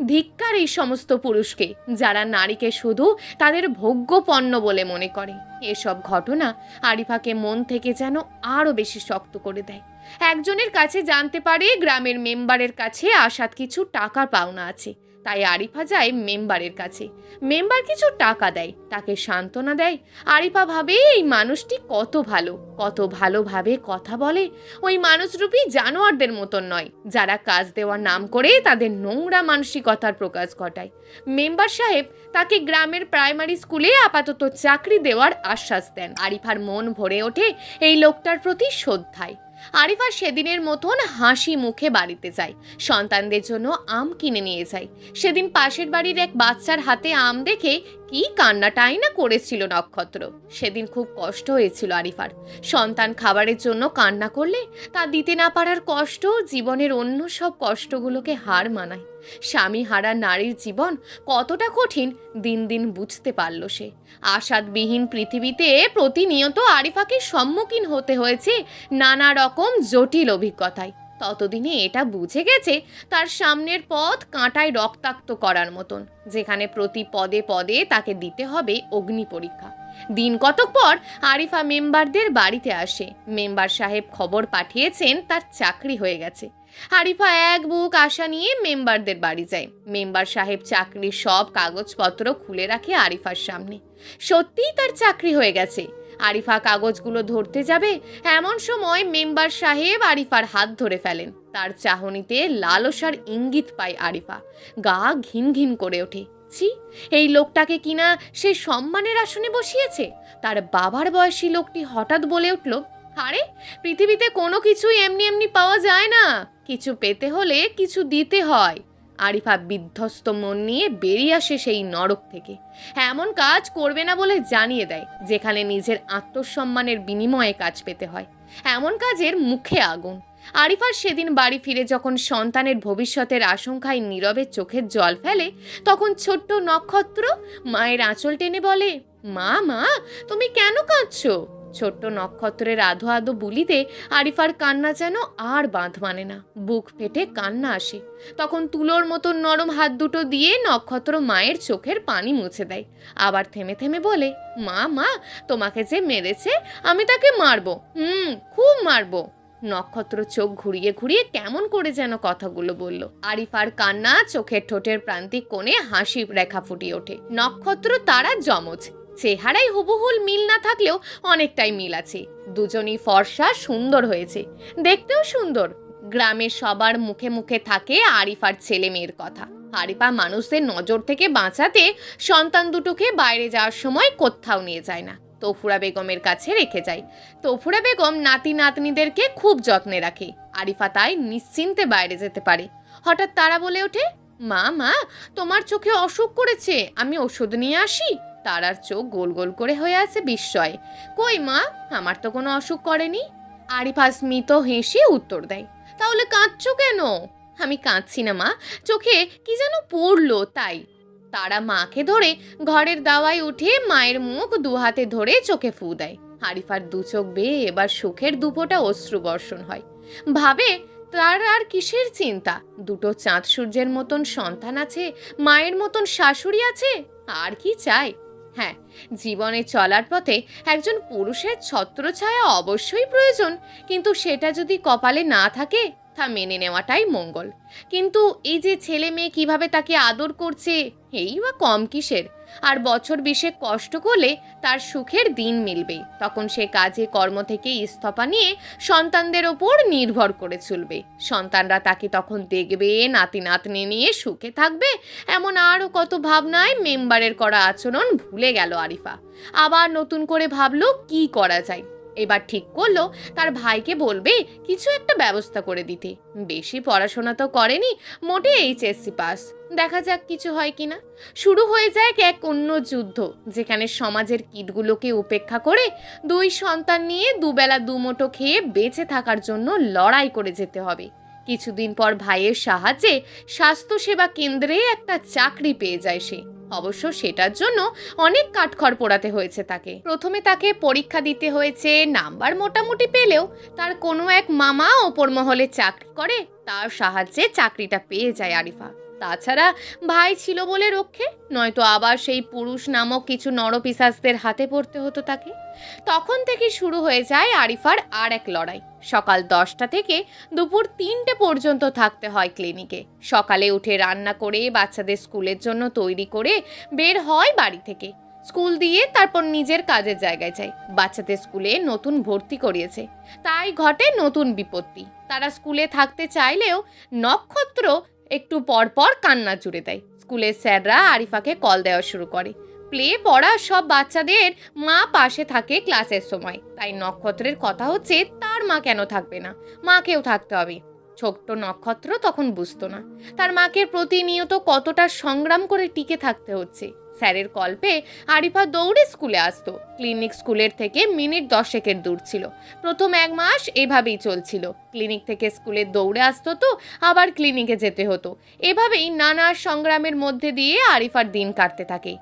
[SPEAKER 1] ধিক্কার এই সমস্ত পুরুষকে যারা নারীকে শুধু তাদের ভোগ্য পণ্য বলে মনে করে। এসব ঘটনা আরিফাকে মন থেকে যেন আরও বেশি শক্ত করে দেয়। একজনের কাছে জানতে পারে গ্রামের মেম্বারের কাছে আশাদ কিছু টাকার পাওনা আছে, তাই আরিফা যায় মেম্বারের কাছে। মেম্বার কিছু টাকা দেয়, তাকে সান্ত্বনা দেয়। আরিফা ভাবে এই মানুষটি কত ভালো, কত ভালোভাবে কথা বলে। ওই মানুষরূপী জানোয়ারদের মতন নয়, যারা কাজ দেওয়ার নাম করে তাদের নোংরা মানসিকতার প্রকাশ ঘটায়। মেম্বার সাহেব তাকে গ্রামের প্রাইমারি স্কুলে আপাতত চাকরি দেওয়ার আশ্বাস দেন। আরিফার মন ভরে ওঠে এই লোকটার প্রতি শ্রদ্ধায়। আরিফা সেদিনের মতন হাসি মুখে বাড়িতে যায়, সন্তানদের জন্য আম কিনে নিয়ে যায়। সেদিন পাশের বাড়ির এক বাচ্চার হাতে আম দেখে কি কান্নাটাই না করেছিল নক্ষত্র। সেদিন খুব কষ্ট হয়েছিল আরিফার। সন্তান খাবারের জন্য কান্না করলে তা দিতে না পারার কষ্ট জীবনের অন্য সব কষ্টগুলোকে হার মানায়। স্বামী হারা নারীর জীবন কতটা কঠিন দিন দিন বুঝতে পারল সে। আশাদবিহীন পৃথিবীতে প্রতিনিয়ত আরিফাকে সম্মুখীন হতে হয়েছে নানা রকম জটিল অভিজ্ঞতায়। ততদিনে এটা বুঝে গেছে তার সামনের পথ কাঁটায় রক্তাক্ত করার মতন, যেখানে প্রতি পদে পদে তাকে দিতে হবে অগ্নি পরীক্ষা। দিন কতক পর আরিফা মেম্বারদের বাড়িতে আসে। মেম্বার সাহেব খবর পাঠিয়েছেন তার চাকরি হয়ে গেছে। আরিফা এক বুক আশা নিয়ে মেম্বারদের বাড়ি যায়। মেম্বার সাহেব চাকরির সব কাগজপত্র খুলে রাখে আরিফার সামনে। সত্যিই তার চাকরি হয়ে গেছে। আরিফা কাগজগুলো ধরতে যাবে, এমন সময় মেম্বার সাহেব আরিফার হাত ধরে ফেলেন। তার চাহনিতে লালসার ইঙ্গিত পায় আরিফা। গা ঘিন ঘিন করে ওঠে। ছি, এই লোকটাকে কিনা সে সম্মানের আসনে বসিয়েছে। তার বাবার বয়সী লোকটি হঠাৎ বলে উঠল, আরে পৃথিবীতে কোনো কিছুই এমনি এমনি পাওয়া যায় না, কিছু পেতে হলে কিছু দিতে হয়। আরিফা বিধ্বস্ত মন নিয়ে বেরিয়ে আসে সেই নরক থেকে। এমন কাজ করবে না বলে জানিয়ে দেয় যেখানে নিজের আত্মসম্মানের বিনিময়ে কাজ পেতে হয়। এমন কাজের মুখে আগুন। আরিফার সেদিন বাড়ি ফিরে যখন সন্তানের ভবিষ্যতের আশঙ্কায় নীরবে চোখের জল ফেলে, তখন ছোট্ট নক্ষত্র মায়ের আঁচল টেনে বলে, মা মা তুমি কেন কাঁদছো? ছোট্ট নক্ষত্রের আধো আধো বুলিতে আরিফার কান্না যেন আর বাঁধ মানে না, বুক ফেটে কান্না আসে। তখন তুলোর মতো নরম হাত দুটো দিয়ে নক্ষত্র মায়ের চোখের পানি মুছে দেয়। আবার থেমে থেমে বলে, মা মা তোমাকে যে মেরেছে আমি তাকে মারবো, খুব মারবো। নক্ষত্র চোখ ঘুরিয়ে ঘুরিয়ে কেমন করে যেন কথাগুলো বলল। আরিফার কান্না চোখের ঠোঁটের প্রান্তিক কোণে হাসি রেখা ফুটিয়ে ওঠে। নক্ষত্র তারা জমজ, চেহারায় হুবহুল মিল না থাকলেও অনেকটাই মিল আছে। দুজনই ফর্সা, সুন্দর হয়েছে, দেখতেও সুন্দর। গ্রামের সবার মুখে মুখে থাকে আরিফার ছেলে মেয়ের কথা। আরিফা মানুষদের নজর থেকে বাঁচাতে সন্তান দুটোকে বাইরে যাওয়ার সময় কোথাও নিয়ে যায় না, তফুরা বেগমের কাছে রেখে যায়। তফুরা বেগম নাতি নাতনিদেরকে খুব যত্নে রাখে। আরিফা তাই নিশ্চিন্তে বাইরে যেতে পারে। হঠাৎ তারা বলে ওঠে, মা মা তোমার চোখে অসুখ করেছে, আমি ওষুধ নিয়ে আসি। তারার চোখ গোল গোল করে হয়ে আছে বিস্ময়ে। কই মা, আমার তো কোনো অসুখ করেনি। আরিফা স্মিত হেসে উত্তর দেয়, তাহলে কাঁদছো কেন? আমি কাঁদছি না মা, চোখে কি যেন পড়লো তাই। তারা মাকে ধরে ঘরের দাওয়ায় উঠে মায়ের মুখ দু হাতে ধরে চোখে ফু দেয়। আরিফার দু চোখ বেয়ে এবার সুখের দুপোটা অশ্রু বর্ষণ হয়। ভাবে তার আর কিসের চিন্তা, দুটো চাঁদ সূর্যের মতন সন্তান আছে, মায়ের মতন শাশুড়ি আছে, আর কি চাই? হ্যাঁ, জীবনে চলার পথে একজন পুরুষের ছত্রছায়া অবশ্যই প্রয়োজন, কিন্তু সেটা যদি কপালে না থাকে তা মেনে নেওয়াটাই মঙ্গল। কিন্তু এই যে ছেলে মেয়ে কিভাবে তাকে আদর করছে, এই বা কম কিসের? আর বছর 20 কষ্ট করলে তার সুখের দিন মিলবে। তখন সে কাজে কর্ম থেকে ইস্তফা নিয়ে সন্তানদের ওপর নির্ভর করে চলবে। সন্তানরা তাকে তখন দেখবে, নাতি নাতনি নিয়ে সুখে থাকবে। এমন আরও কত ভাবনায় মেম্বারের করা আচরণ ভুলে গেল আরিফা। আবার নতুন করে ভাবলো কি করা যায়। এবার ঠিক করলো তার ভাইকে বলবে কিছু একটা ব্যবস্থা করে দিতে। বেশি পড়াশোনা তো করেনি, মোটে এইচএসসি পাস, দেখা যাক কিছু হয় কিনা। শুরু হয়ে যায় এক অন্য যুদ্ধ, যেখানে সমাজের কীটগুলোকে উপেক্ষা করে দুই সন্তান নিয়ে দুবেলা দুমুঠো খেয়ে বেঁচে থাকার জন্য লড়াই করে যেতে হবে। কিছুদিন পর ভাইয়ের সাহায্যে স্বাস্থ্যসেবা কেন্দ্রে একটা চাকরি পেয়ে যায় সে। অবশ্য সেটার জন্য অনেক কাঠখড় পোড়াতে হয়েছে তাকে। প্রথমে তাকে পরীক্ষা দিতে হয়েছে, নাম্বার মোটামুটি পেলেও তার কোনো এক মামা ওপর মহলে চাকরি করে, তার সাহায্যে চাকরিটা পেয়ে যায় আরিফা। তাছাড়া ভাই ছিল বলে রক্ষে, নয়তো আবার সেই পুরুষ নামক কিছু নরপিশাচদের হাতে পড়তে হতো তাকে। তখন থেকে শুরু হয়ে যায় আরিফার আর এক লড়াই। সকাল 10টা থেকে দুপুর 3টে পর্যন্ত থাকতে হয় ক্লিনিকে। সকালে উঠে রান্না করে বাচ্চাদের স্কুলের জন্য তৈরি করে বের হয় বাড়ি থেকে। স্কুল দিয়ে তারপর নিজের কাজের জায়গায় যায়। বাচ্চাদের স্কুলে নতুন ভর্তি করিয়েছে, তাই ঘটে নতুন বিপত্তি। তারা স্কুলে থাকতে চাইলেও নক্ষত্র একটু পর পর কান্না জুড়ে দেয়। স্কুলের স্যাররা আরিফাকে কল দেওয়া শুরু করে। প্লে পড়া সব বাচ্চাদের মা পাশে থাকে ক্লাসের সময়, তাই নক্ষত্রের কথা হচ্ছে তার মা কেন থাকবে না, মাকেও থাকতে হবে। ছোট্ট নক্ষত্র তখন বুঝতো না তার মাকে প্রতিনিয়ত কতটা সংগ্রাম করে টিকে থাকতে হচ্ছে। স্যারের কল পেয়ে আরিফা দৌড়ে স্কুলে আসতো। ক্লিনিক স্কুলের থেকে মিনিট 10 দূর ছিল। প্রথম 1 মাস এভাবেই চলছিল। ক্লিনিক থেকে স্কুলে দৌড়ে আসতো, তো আবার ক্লিনিকে যেতে হতো। এভাবেই নানা সংগ্রামের মধ্যে দিয়ে আরিফার দিন কাটতে থাকে।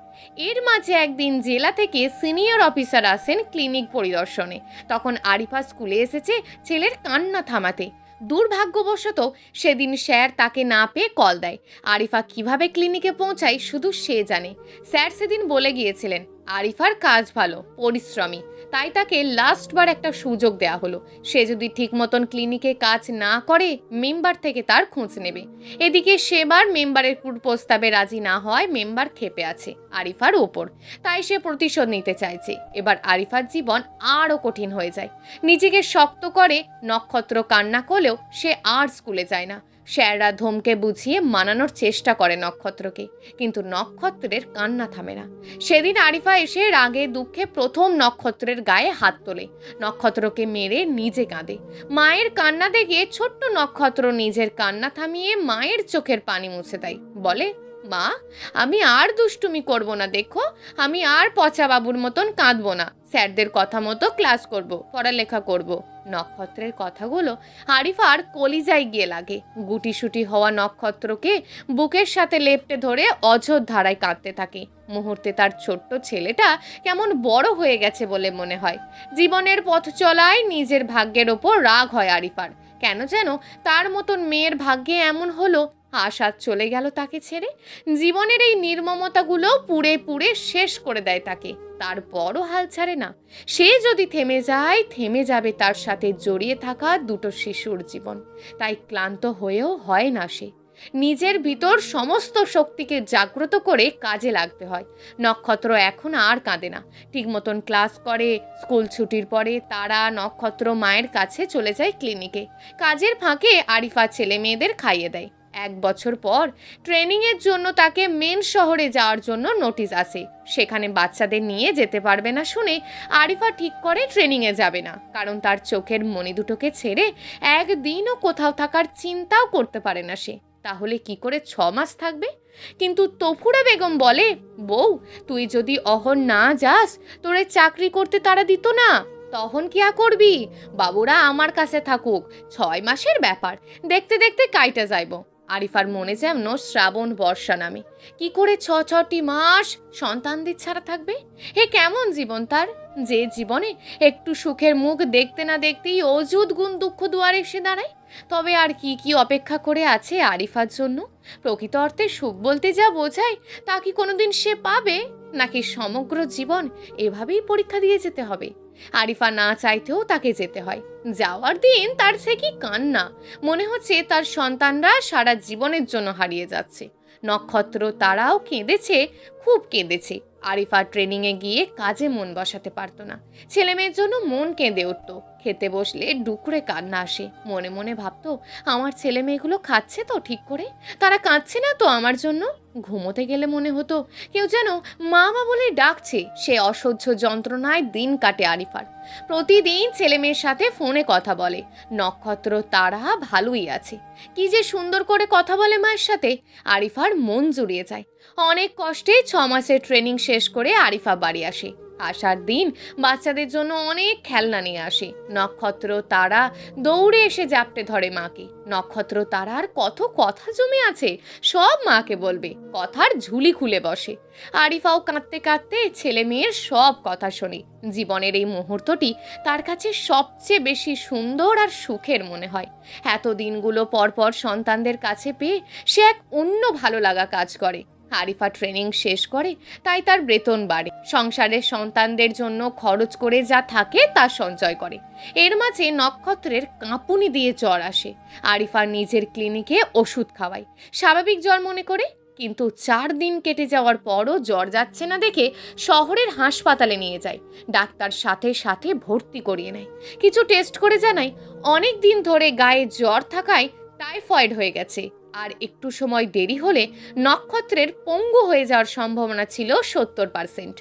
[SPEAKER 1] এর মাঝে একদিন জেলা থেকে সিনিয়র অফিসার আসেন ক্লিনিক পরিদর্শনে। তখন আরিফা স্কুলে এসেছে ছেলের কান্না থামাতে। দুর্ভাগ্যবশত সেদিন স্যার তাকে না পেয়ে কল দেয়। আরিফা কিভাবে ক্লিনিকে পৌঁছায় শুধু সে জানে। স্যার সেদিন বলে গিয়েছিলেন আরিফার কাজ ভালো, পরিশ্রমী, তাই তাকে লাস্টবার একটা সুযোগ দেয়া হলো। সে যদি ঠিক মতন ক্লিনিকে কাজ না করে মেম্বার থেকে তার খোঁজ নেবে। এদিকে সেবার মেম্বারের প্রস্তাবে রাজি না হয় মেম্বার ক্ষেপে আছে আরিফার ওপর, তাই সে প্রতিশোধ নিতে চাইছে। এবার আরিফার জীবন আরও কঠিন হয়ে যায়। নিজেকে শক্ত করে নক্ষত্র কান্না করলেও সে আর স্কুলে যায় না। স্যাররা ধমকে বুঝিয়ে মানানোর চেষ্টা করে নক্ষত্রকে, কিন্তু নক্ষত্রের কান্না থামে না। সেদিন আরিফা এসে রাগে দুঃখে প্রথম নক্ষত্রের গায়ে হাত তোলে। নক্ষত্রকে মেরে নিজে কাঁদে। মায়ের কান্না দেখে ছোট্ট নক্ষত্র নিজের কান্না থামিয়ে মায়ের চোখের পানি মুছে দেয়। বলে, মা, আমি আর দুষ্টুমি করব না, দেখো আমি আর পচা বাবুর মতন কাঁদবো না। স্যারদের কথা মতো ক্লাস করব, পড়ালেখা করব। নক্ষত্রের কথাগুলো আরিফার কলিজায় গিয়ে লাগে। গুটিসুটি হওয়া নক্ষত্রকে বুকের সাথে লেপ্টে ধরে অঝোর ধারায় কাঁদতে থাকে। মুহূর্তে তার ছোট্ট ছেলেটা কেমন বড় হয়ে গেছে বলে মনে হয়। জীবনের পথ চলায় নিজের ভাগ্যের ওপর রাগ হয় আরিফার। কেন যেন তার মতন মেয়ের ভাগ্যে এমন হলো। আশা চলে গেল তাকে ছেড়ে। জীবনের এই নির্মমতাগুলো পুড়ে পুড়ে শেষ করে দেয় তাকে। তারপরও হাল ছাড়ে না। সে যদি থেমে যায়, থেমে যাবে তার সাথে জড়িয়ে থাকা দুটো শিশুর জীবন। তাই ক্লান্ত হয়েও হয় না সে। নিজের ভিতর সমস্ত শক্তিকে জাগ্রত করে কাজে লাগতে হয়। নক্ষত্র এখন আর কাঁদে না, ঠিক মতন ক্লাস করে। স্কুল ছুটির পরে তারা নক্ষত্র মায়ের কাছে চলে যায় ক্লিনিকে। কাজের ফাঁকে আরিফা ছেলে মেয়েদের খাইয়ে দেয়। 1 বছর পর ট্রেনিংয়ের জন্য তাকে মেন শহরে যাওয়ার জন্য নোটিশ আসে। সেখানে বাচ্চাদের নিয়ে যেতে পারবে না শুনে আরিফা ঠিক করে ট্রেনিংয়ে যাবে না, কারণ তার চোখের মণি দুটোকে ছেড়ে একদিনও কোথাও থাকার চিন্তাও করতে পারে না সে। তাহলে কি করে 6 মাস থাকবে? কিন্তু তফুরা বেগম বলে, বউ, তুই যদি অহর না যাস তোরে চাকরি করতে তারা দিত না, তখন কি করবি? বাবুরা আমার কাছে থাকুক, 6 মাসের ব্যাপার, দেখতে দেখতে কাইটা যাইব। আরিফার মনে যেন শ্রাবণ বর্ষা নামে। কি করে 6টি মাস সন্তানদের ছাড়া থাকবে? হে কেমন জীবন তার, যে জীবনে একটু সুখের মুখ দেখতে না দেখতেই অযুত গুণ দুঃখ দুয়ারে এসে দাঁড়ায়। তবে আর কি কি অপেক্ষা করে আছে আরিফার জন্য? প্রকৃত অর্থে সুখ বলতে যা বোঝায় তা কি কোনোদিন সে পাবে, নাকি সমগ্র জীবন এভাবেই পরীক্ষা দিয়ে যেতে হবে? আরিফা না চাইতেও তাকে যেতে হয়। যাওয়ার দিন তার সে কি কান্না! মনে হচ্ছে তার সন্তানরা সারা জীবনের জন্য হারিয়ে যাচ্ছে। নক্ষত্র তারাও কেঁদেছে, খুব কেঁদেছে। আরিফা ট্রেনিংয়ে গিয়ে কাজে মন বসাতে পারতো না। ছেলেমেয়ের জন্য মন কেঁদে উঠতো। খেতে বসলে ডুকরে কান্না আসে। মনে মনে ভাবতো, আমার ছেলে মেয়েগুলো খাচ্ছে তো ঠিক করে, তারা কাঁদছে না তো আমার জন্য। ঘুমোতে গেলে মনে হতো কেউ যেন মা মা বলে ডাকছে। সে অসহ্য যন্ত্রণায় দিন কাটে আরিফার। প্রতিদিন ছেলে মেয়ের সাথে ফোনে কথা বলে। নক্ষত্র তারা ভালোই আছে। কি যে সুন্দর করে কথা বলে মায়ের সাথে, আরিফার মন জুড়িয়ে যায়। অনেক কষ্টে 6 মাসের ট্রেনিং শেষ করে আরিফা বাড়ি আসে। আসার দিন বাচ্চাদের জন্য অনেক খেলনা নিয়ে আসে। নক্ষত্র তারা দৌড়ে এসে জাপটে ধরে মাকে। নক্ষত্র তারার কত কথা জমে আছে, সব মাকে বলবে। কথার ঝুলি খুলে বসে। আরিফাও কাঁদতে কাঁদতে ছেলে মেয়ের সব কথা শোনে। জীবনের এই মুহূর্তটি তার কাছে সবচেয়ে বেশি সুন্দর আর সুখের মনে হয়। এত দিনগুলো পরপর সন্তানদের কাছে পেয়ে সে এক অন্য ভালো লাগা কাজ করে। আরিফা ট্রেনিং শেষ করে, তাই তার বেতন বাড়ে। সংসারের সন্তানদের জন্য খরচ করে যা থাকে তা সঞ্চয় করে। এর মাঝে নক্ষত্রের কাঁপুনি দিয়ে জ্বর আসে। আরিফা নিজের ক্লিনিকে ওষুধ খাওয়ায়, স্বাভাবিক জ্বর মনে করে। কিন্তু 4 দিন কেটে যাওয়ার পরও জ্বর যাচ্ছে না দেখে শহরের হাসপাতালে নিয়ে যায়। ডাক্তার সাথে সাথে ভর্তি করিয়ে নেয়। কিছু টেস্ট করে জানায় অনেক দিন ধরে গায়ে জ্বর থাকায় টাইফয়েড হয়ে গেছে। আর একটু সময় দেরি হলে নক্ষত্রের পঙ্গু হয়ে যাওয়ার সম্ভাবনা ছিল 70%।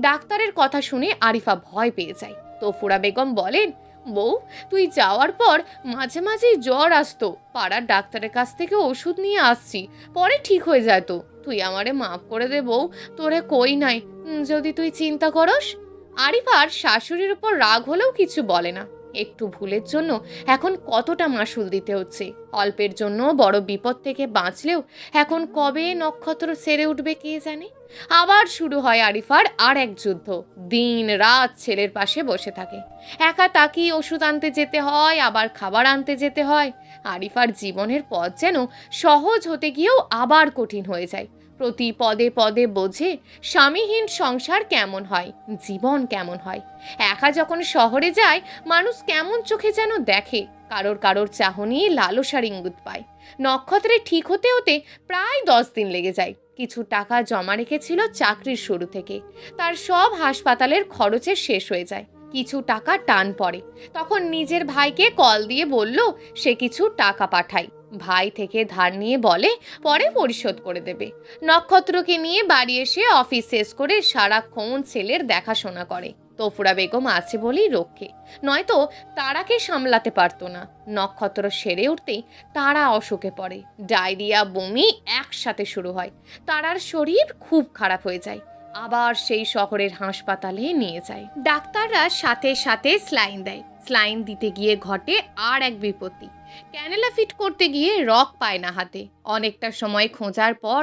[SPEAKER 1] ডাক্তারের কথা শুনে আরিফা ভয় পেয়ে যায়। তোফুরা বেগম বলেন, বউ, তুই যাওয়ার পর মাঝে মাঝেই জ্বর আসতো। পাড়ার ডাক্তারের কাছ থেকে ওষুধ নিয়ে আসছি, পরে ঠিক হয়ে যায়। তো তুই আমারে মাফ করে দে বউ, তোরে কই নাই যদি তুই চিন্তা করস। আরিফার শাশুড়ির উপর রাগ হলেও কিছু বলে না। একটু ভুলের জন্য এখন কতটা মাসুল দিতে হচ্ছে। অল্পের জন্য বড় বিপদ থেকে বাঁচলেও এখন কবে নক্ষত্র সেরে উঠবে কে জানে। আবার শুরু হয় আরিফার আর এক যুদ্ধ। দিন রাত ছেলের পাশে বসে থাকে। একা তাকিয়ে ওষুধ আনতে যেতে হয়, আবার খাবার আনতে যেতে হয়। আরিফার জীবনের পথ যেন সহজ হতে গিয়েও আবার কঠিন হয়ে যায়। প্রতি পদে পদে বোঝে স্বামীহীন সংসার কেমন হয়, জীবন কেমন হয়। একা যখন শহরে যায়, মানুষ কেমন চোখে যেন দেখে। কারোর কারোর চাহনি লালসার ইঙ্গুত পায়। নক্ষত্রে ঠিক হতে হতে প্রায় 10 দিন লেগে যায়। কিছু টাকা জমা রেখেছিল চাকরির শুরু থেকে, তার সব হাসপাতালের খরচে শেষ হয়ে যায়। কিছু টাকা টান পড়ে। তখন নিজের ভাইকে কল দিয়ে বলল সে কিছু টাকা পাঠায়। ভাই থেকে ধার নিয়ে বলে পরে পরিশোধ করে দেবে। নক্ষত্রকে নিয়ে বাড়ি এসে অফিস শেষ করে সারাক্ষণ ছেলের দেখাশোনা করে। তোফুরা বেগম আছে বলেই রক্ষে, নয়তো তারাকে সামলাতে পারতো না। নক্ষত্র সেরে উঠতেই তারা অসুখে পড়ে। ডায়রিয়া, বমি একসাথে শুরু হয়। তারার শরীর খুব খারাপ হয়ে যায়। আবার সেই শহরের হাসপাতালে নিয়ে যায়। ডাক্তাররা সাথে সাথে স্লাইন দেয়। স্লাইন দিতে গিয়ে ঘটে আর এক বিপত্তি। ক্যানেলা ফিট করতে গিয়ে রক পায় না হাতে। অনেকটা সময় খোঁজার পর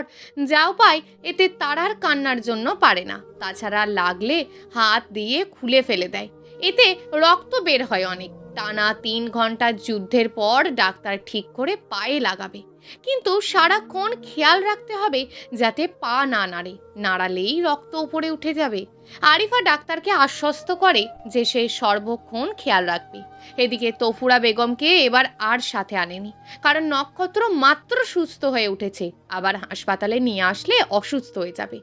[SPEAKER 1] যাও পায়, এতে তারার কান্নার জন্য পারে না। তাছাড়া লাগলে হাত দিয়ে খুলে ফেলে দেয়। এতে রক্ত বের হয় অনেক। টানা 3 ঘন্টার যুদ্ধের পর ডাক্তার ঠিক করে পায়ে লাগাবে। কিন্তু সারাক্ষণ খেয়াল রাখতে হবে যাতে পা না নাড়ে। নাড়ালেই রক্ত উপরে উঠে যাবে। আরিফা ডাক্তারকে আশ্বস্ত করে যে সে সর্বক্ষণ খেয়াল রাখবে। এদিকে তোফুরা বেগমকে এবার আর সাথে আনেনি, কারণ নক্ষত্র মাত্র সুস্থ হয়ে উঠেছে। আবার হাসপাতালে নিয়ে আসলে অসুস্থ হয়ে যাবে।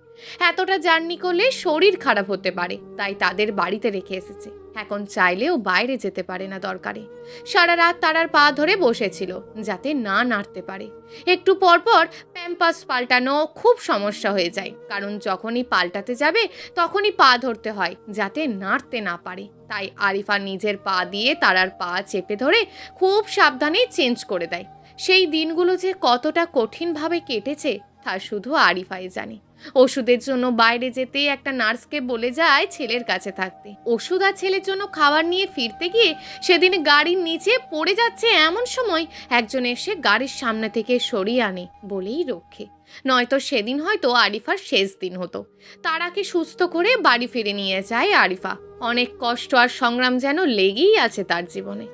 [SPEAKER 1] এতটা জার্নি করলে শরীর খারাপ হতে পারে, তাই তাদের বাড়িতে রেখে এসেছে। এখন চাইলেও বাইরে যেতে পারে না দরকারে। সারা রাত তারার পা ধরে বসেছিল যাতে না নাড়তে পারে। একটু পর পর প্যাম্পাস পাল্টানো খুব সমস্যা হয়ে যায়, কারণ যখনই পাল্টাতে যাবে তখনই পা ধরতে হয় যাতে নাড়তে না পারে। তাই আরিফা নিজের পা দিয়ে তারার পা চেপে ধরে খুব সাবধানে চেঞ্জ করে দেয়। সেই দিনগুলো যে কতটা কঠিনভাবে কেটেছে তা শুধু আরিফাই জানে। ওষুধের জন্য বাইরে যেতে একটা নার্সকে বলে যায় ছেলের কাছে থাকতে। ওষুধ আর ছেলের জন্য খাবার নিয়ে ফিরতে গিয়ে সেদিন গাড়ির নিচে পড়ে যাচ্ছে, এমন সময় একজন এসে গাড়ির সামনে থেকে সরিয়ে আনে বলেই রক্ষে। নয়তো সেদিন হয়তো আরিফার শেষ দিন হতো। তারাকে সুস্থ করে বাড়ি ফিরে নিয়ে যায় আরিফা। অনেক কষ্ট আর সংগ্রাম যেন লেগেই আছে তার জীবনে।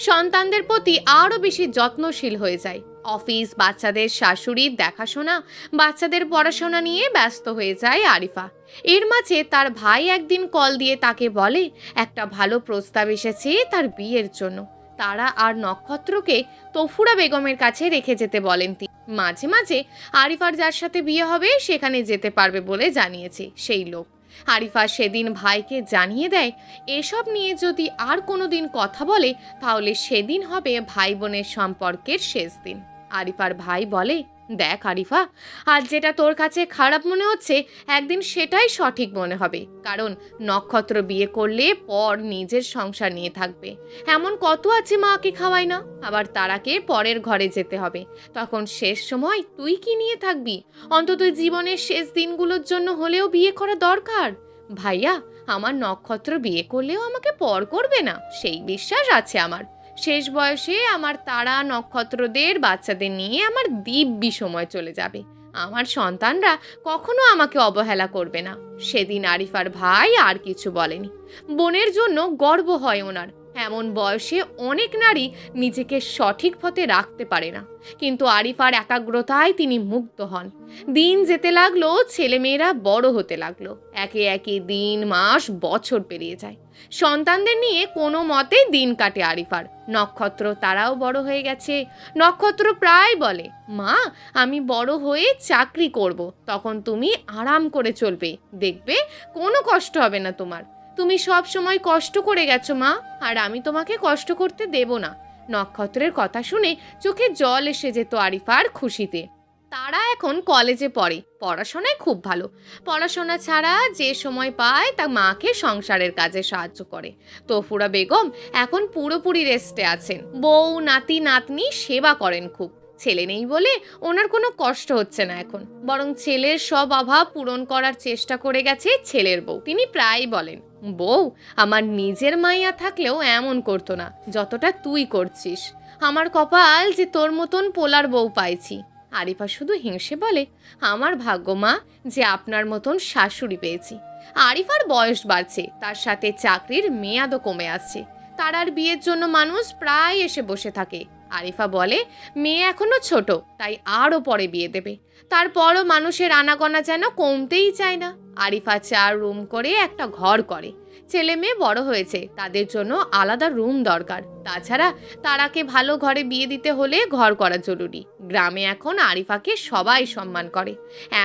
[SPEAKER 1] সন্তানদের প্রতি আরও বেশি যত্নশীল হয়ে যায়। অফিস, বাচ্চাদের শাশুড়ির দেখাশোনা, বাচ্চাদের পড়াশোনা নিয়ে ব্যস্ত হয়ে যায় আরিফা। এর মাঝে তার ভাই একদিন কল দিয়ে তাকে বলে একটা ভালো প্রস্তাব এসেছে তার বিয়ের জন্য। তারা আর নক্ষত্রকে তোফুরা বেগমের কাছে রেখে যেতে বলেন তিনি। মাঝে মাঝে আরিফার যার সাথে বিয়ে হবে সেখানে যেতে পারবে বলে জানিয়েছে সেই লোক। আরিফা সেদিন ভাইকে জানিয়ে দেয় এসব নিয়ে যদি আর কোনো দিন কথা বলে তাহলে সেদিন হবে ভাই বোনের সম্পর্কের শেষ দিন। আরিফার ভাই বলে, দেখ আরিফা, আজ যেটা তোর কাছে খারাপ মনে হচ্ছে একদিন সেটাই সঠিক মনে হবে, কারণ নক্ষত্র বিয়ে করলে পর নিজের সংসার নিয়ে থাকবে। এমন কত আছে মাকে খাওয়ায় না, আবার তারাকে পরের ঘরে যেতে হবে, তখন শেষ সময় তুই কি নিয়ে থাকবি? অন্তত জীবনের শেষ দিনগুলোর জন্য হলেও বিয়ে করা দরকার। ভাইয়া, আমার নক্ষত্র বিয়ে করলেও আমাকে পর করবে না, সেই বিশ্বাস আছে আমার। শেষ বয়সে আমার তারা নক্ষত্রদের বাচ্চাদের নিয়ে আমার দিব্যি সময় চলে যাবে। আমার সন্তানরা কখনো আমাকে অবহেলা করবে না। সেদিন আরিফার ভাই আর কিছু বলেনি। বোনের জন্য গর্ব হয় ওনার। এমন বয়সে অনেক নারী নিজেকে সঠিক পথে রাখতে পারে না, কিন্তু আরিফার একাগ্রতায় তিনি মুগ্ধ হন। দিন যেতে লাগলো, ছেলেমেয়েরা বড় হতে লাগলো, একে একে দিন মাস বছর পেরিয়ে যায়। সন্তানদের নিয়ে কোনো মতে দিন কাটে আরিফার। নক্ষত্র তারাও বড় হয়ে গেছে। নক্ষত্র প্রায় বলে, মা, আমি বড় হয়ে চাকরি করব, তখন তুমি আরাম করে চলবে, দেখবে কোনো কষ্ট হবে না তোমার। তুমি সব সময় কষ্ট করে গেছো মা, আর আমি তোমাকে কষ্ট করতে দেব না। নক্ষত্রের কথা শুনে চোখে জল এসে যেত আরিফার খুশিতে। তারা এখন কলেজে পড়ে, পড়াশোনায় খুব ভালো। পড়াশোনা ছাড়া যে সময় পায় তা মাকে সংসারের কাজে সাহায্য করে। তফুরা বেগম এখন পুরোপুরি রেস্টে আছেন। বউ নাতি নাতনি সেবা করেন খুব। ছেলে নেই বলে ওনার কোনো কষ্ট হচ্ছে না এখন, বরং ছেলের সব অভাব পূরণ করার চেষ্টা করে গেছে ছেলের বউ। তিনি প্রায়ই বলেন, বউ, আমার নিজের মাইয়া থাকলেও এমন করতো না যতটা তুই করছিস। আমার কপাল যে তোর মতন পোলার বউ পাইছি। আরিফা শুধু হেসে বলে, আমার ভাগ্য মা যে আপনার মতন শাশুড়ি পেয়েছি। আরিফার বয়স বাড়ছে, তার সাথে চাকরির মেয়াদও কমে আসছে। তারার বিয়ের জন্য মানুষ প্রায় এসে বসে থাকে। আরিফা বলে, মেয়ে এখনো ছোট, তাই আরও পরে বিয়ে দেবে। তারপরও মানুষের আনাগোনা যেন কমতেই চায় না। আরিফা 4 রুম করে একটা ঘর করে। ছেলে মেয়ে বড় হয়েছে, তাদের জন্য আলাদা রুম দরকার। তাছাড়া তারাকে ভালো ঘরে বিয়ে দিতে হলে ঘর করা জরুরি। গ্রামে এখন আরিফাকে সবাই সম্মান করে।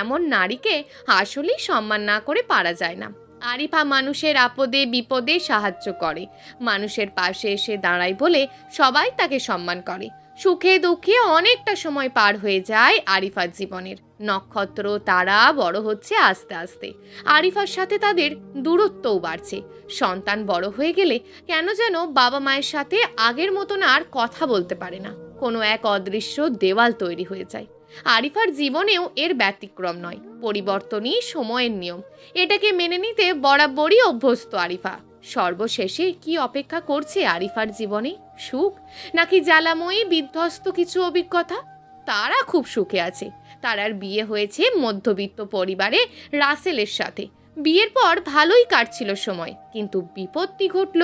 [SPEAKER 1] এমন নারীকে আসলেই সম্মান না করে পারা যায় না। আরিফা মানুষের আপদে বিপদে সাহায্য করে, মানুষের পাশে এসে দাঁড়ায় বলে সবাই তাকে সম্মান করে। সুখে দুঃখে অনেকটা সময় পার হয়ে যায় আরিফার জীবনের। নক্ষত্র তারা বড় হচ্ছে আস্তে আস্তে। আরিফার সাথে তাদের দূরত্বও বাড়ছে। সন্তান বড় হয়ে গেলে কেন যেন বাবা মায়ের সাথে আগের মতন আর কথা বলতে পারে না। কোনো এক অদৃশ্য দেওয়াল তৈরি হয়ে যায়। আরিফার জীবনেও এর ব্যতিক্রম নয়। পরিবর্তনই সময়ের নিয়ম, এটাকে মেনে নিতে বরাবরই অভ্যস্ত আরিফা। সর্বশেষে কি অপেক্ষা করছে আরিফার জীবনে? সুখ নাকি জ্বালাময়ী বিধ্বস্ত কিছু অভিজ্ঞতা? তারা খুব সুখে আছে। তারার বিয়ে হয়েছে মধ্যবিত্ত পরিবারে রাসেলের সাথে। বিয়ের পর ভালোই কাটছিল সময়, কিন্তু বিপত্তি ঘটল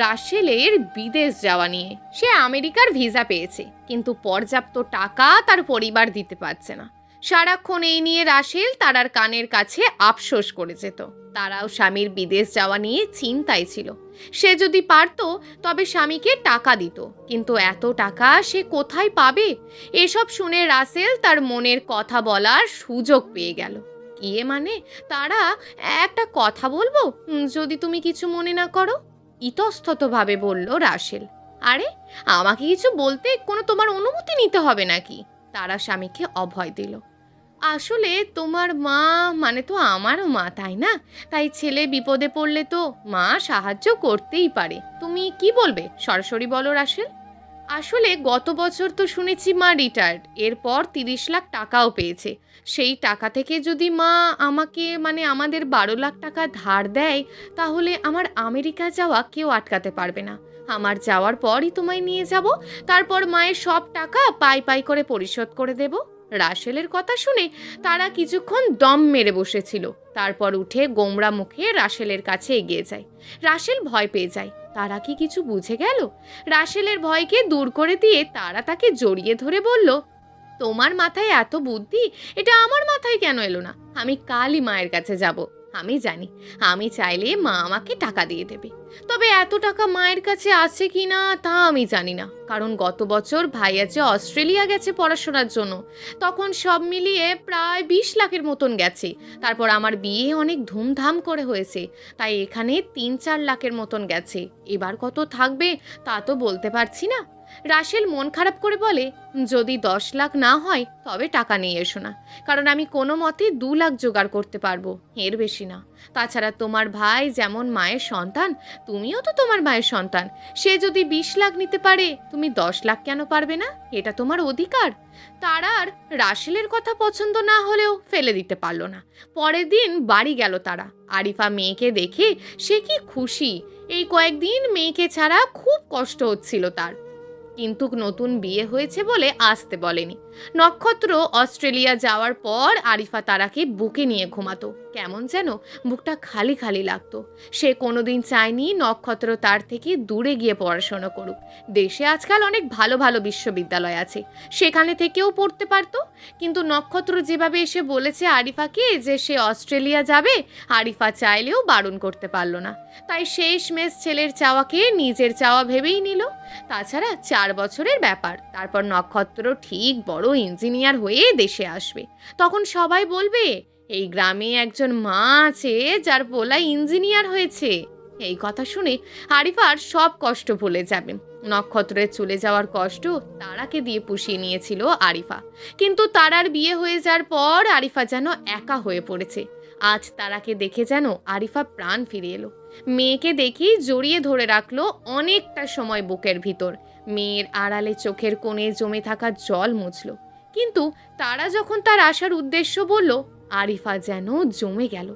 [SPEAKER 1] রাসেলের বিদেশ যাওয়া নিয়ে। সে আমেরিকার ভিসা পেয়েছে, কিন্তু পর্যাপ্ত টাকা তার পরিবার দিতে পারছে না। সারাক্ষণ এই নিয়ে রাসেল তারার কানের কাছে আফসোস করে যেত। তারাও স্বামীর বিদেশ যাওয়া নিয়ে চিন্তায় ছিল। সে যদি পারত তবে স্বামীকে টাকা দিত, কিন্তু এত টাকা সে কোথায় পাবে? এসব শুনে রাসেল তার মনের কথা বলার সুযোগ পেয়ে গেল। ইয়ে মানে, তারা, একটা কথা বলবো, যদি তুমি কিছু মনে না করো? ইতস্ততভাবে বলল রাসেল। আরে, আমাকে কিছু বলতে কোনো তোমার অনুমতি নিতে হবে নাকি? তারা স্বামীকে অভয় দিল। আসলে তোমার মা মানে তো আমারও মা, তাই না? তাই ছেলে বিপদে পড়লে তো মা সাহায্য করতেই পারে। তুমি কি বলবে, সরাসরি বলো রাসেল। আসলে গত বছর তো শুনেছি মা রিটায়ার্ড, এরপর 30 লাখ টাকাও পেয়েছে। সেই টাকা থেকে যদি মা আমাকে মানে আমাদের 12 লাখ টাকা ধার দেয়, তাহলে আমার আমেরিকা যাওয়া কেউ আটকাতে পারবে না। আমার যাওয়ার পরই তোমায় নিয়ে যাব, তারপর মায়ের সব টাকা পাই পাই করে পরিশোধ করে দেব। রাসেলের কথা শুনে তারা কিছুক্ষণ দম মেরে বসেছিল, তারপর উঠে গোমরা মুখে রাসেলের কাছে এগিয়ে যায়। রাসেল ভয় পেয়ে যায়। তারা কি কিছু বুঝে গেল? রাসেলের ভয়কে দূর করে দিয়ে তারা তাকে জড়িয়ে ধরে বলল, তোমার মাথায় এত বুদ্ধি, এটা আমার মাথায় কেন এলো না? আমি কালই মায়ের কাছে যাব। আমি জানি আমি চাইলে মা আমাকে টাকা দিয়ে দেবে, তবে এত টাকা মায়ের কাছে আছে কি না তা আমি জানি না, কারণ গত বছর ভাইয়া যে অস্ট্রেলিয়া গেছে পড়াশোনার জন্য, তখন সব মিলিয়ে প্রায় 20 লাখের মতন গেছে। তারপর আমার বিয়ে অনেক ধুমধাম করে হয়েছে, তাই এখানে 3-4 লাখের মতন গেছে। এবার কত থাকবে তা তো বলতে পারছি না। রাসেল মন খারাপ করে বলে, যদি 10 লাখ না হয় তবে টাকা নিয়ে এসো না, কারণ আমি কোনো মতে 2 লাখ জোগাড় করতে পারবো, এর বেশি না। তাছাড়া তোমার ভাই যেমন মায়ের সন্তান, তুমিও তো তোমার মায়ের সন্তান। সে যদি 20 লাখ নিতে পারে, তুমি 10 লাখ কেন পারবে না? এটা তোমার অধিকার। তারার রাসেলের কথা পছন্দ না হলেও ফেলে দিতে পারলো না। পরের দিন বাড়ি গেল তারা। আরিফা মেয়েকে দেখে সে কি খুশি! এই কয়েকদিন মেয়েকে ছাড়া খুব কষ্ট হচ্ছিল তার, কিন্তু নতুন বিয়ে হয়েছে বলে আসতে বলেনি। নক্ষত্র অস্ট্রেলিয়া যাওয়ার পর আরিফা তারাকে বুকে নিয়ে ঘুমাতো, কেমন যেন বুকটা খালি খালি লাগতো। সে কোনোদিন চায়নি নক্ষত্র তার থেকে দূরে গিয়ে পড়াশোনা করুক। দেশে আজকাল অনেক ভালো ভালো বিশ্ববিদ্যালয় আছে, সেখানে থেকেও পড়তে পারতো। কিন্তু নক্ষত্র যেভাবে এসে বলেছে আরিফাকে যে সে অস্ট্রেলিয়া যাবে, আরিফা চাইলেও বারণ করতে পারল না। তাই শেষমেশ ছেলের চাওয়াকে নিজের চাওয়া ভেবেই নিল। তাছাড়া 4 বছরের ব্যাপার, তারপর নক্ষত্র ঠিক বড় ইঞ্জিনিয়ার হয়ে দেশে আসবে। তখন সবাই বলবে, এই গ্রামে একজন মা আছে যার পোলা ইঞ্জিনিয়ার হয়েছে। এই কথা শুনে আরিফার সব কষ্ট ভুলে যাবে। নক্ষত্রের চলে যাওয়ার কষ্ট তারাকে দিয়ে পুষিয়ে নিয়েছিল আরিফা, কিন্তু তারার বিয়ে হয়ে যাওয়ার পর আরিফা যেন একা হয়ে পড়েছে। আজ তারাকে দেখে যেন আরিফা প্রাণ ফিরে এলো। মেয়েকে দেখেই জড়িয়ে ধরে রাখলো অনেকটা সময় বুকের ভিতর। মেয়ের আড়ালে চোখের কোণে জমে থাকা জল মুছল। কিন্তু তারা যখন তার আসার উদ্দেশ্য বলল, আরিফা যেন জমে গেল।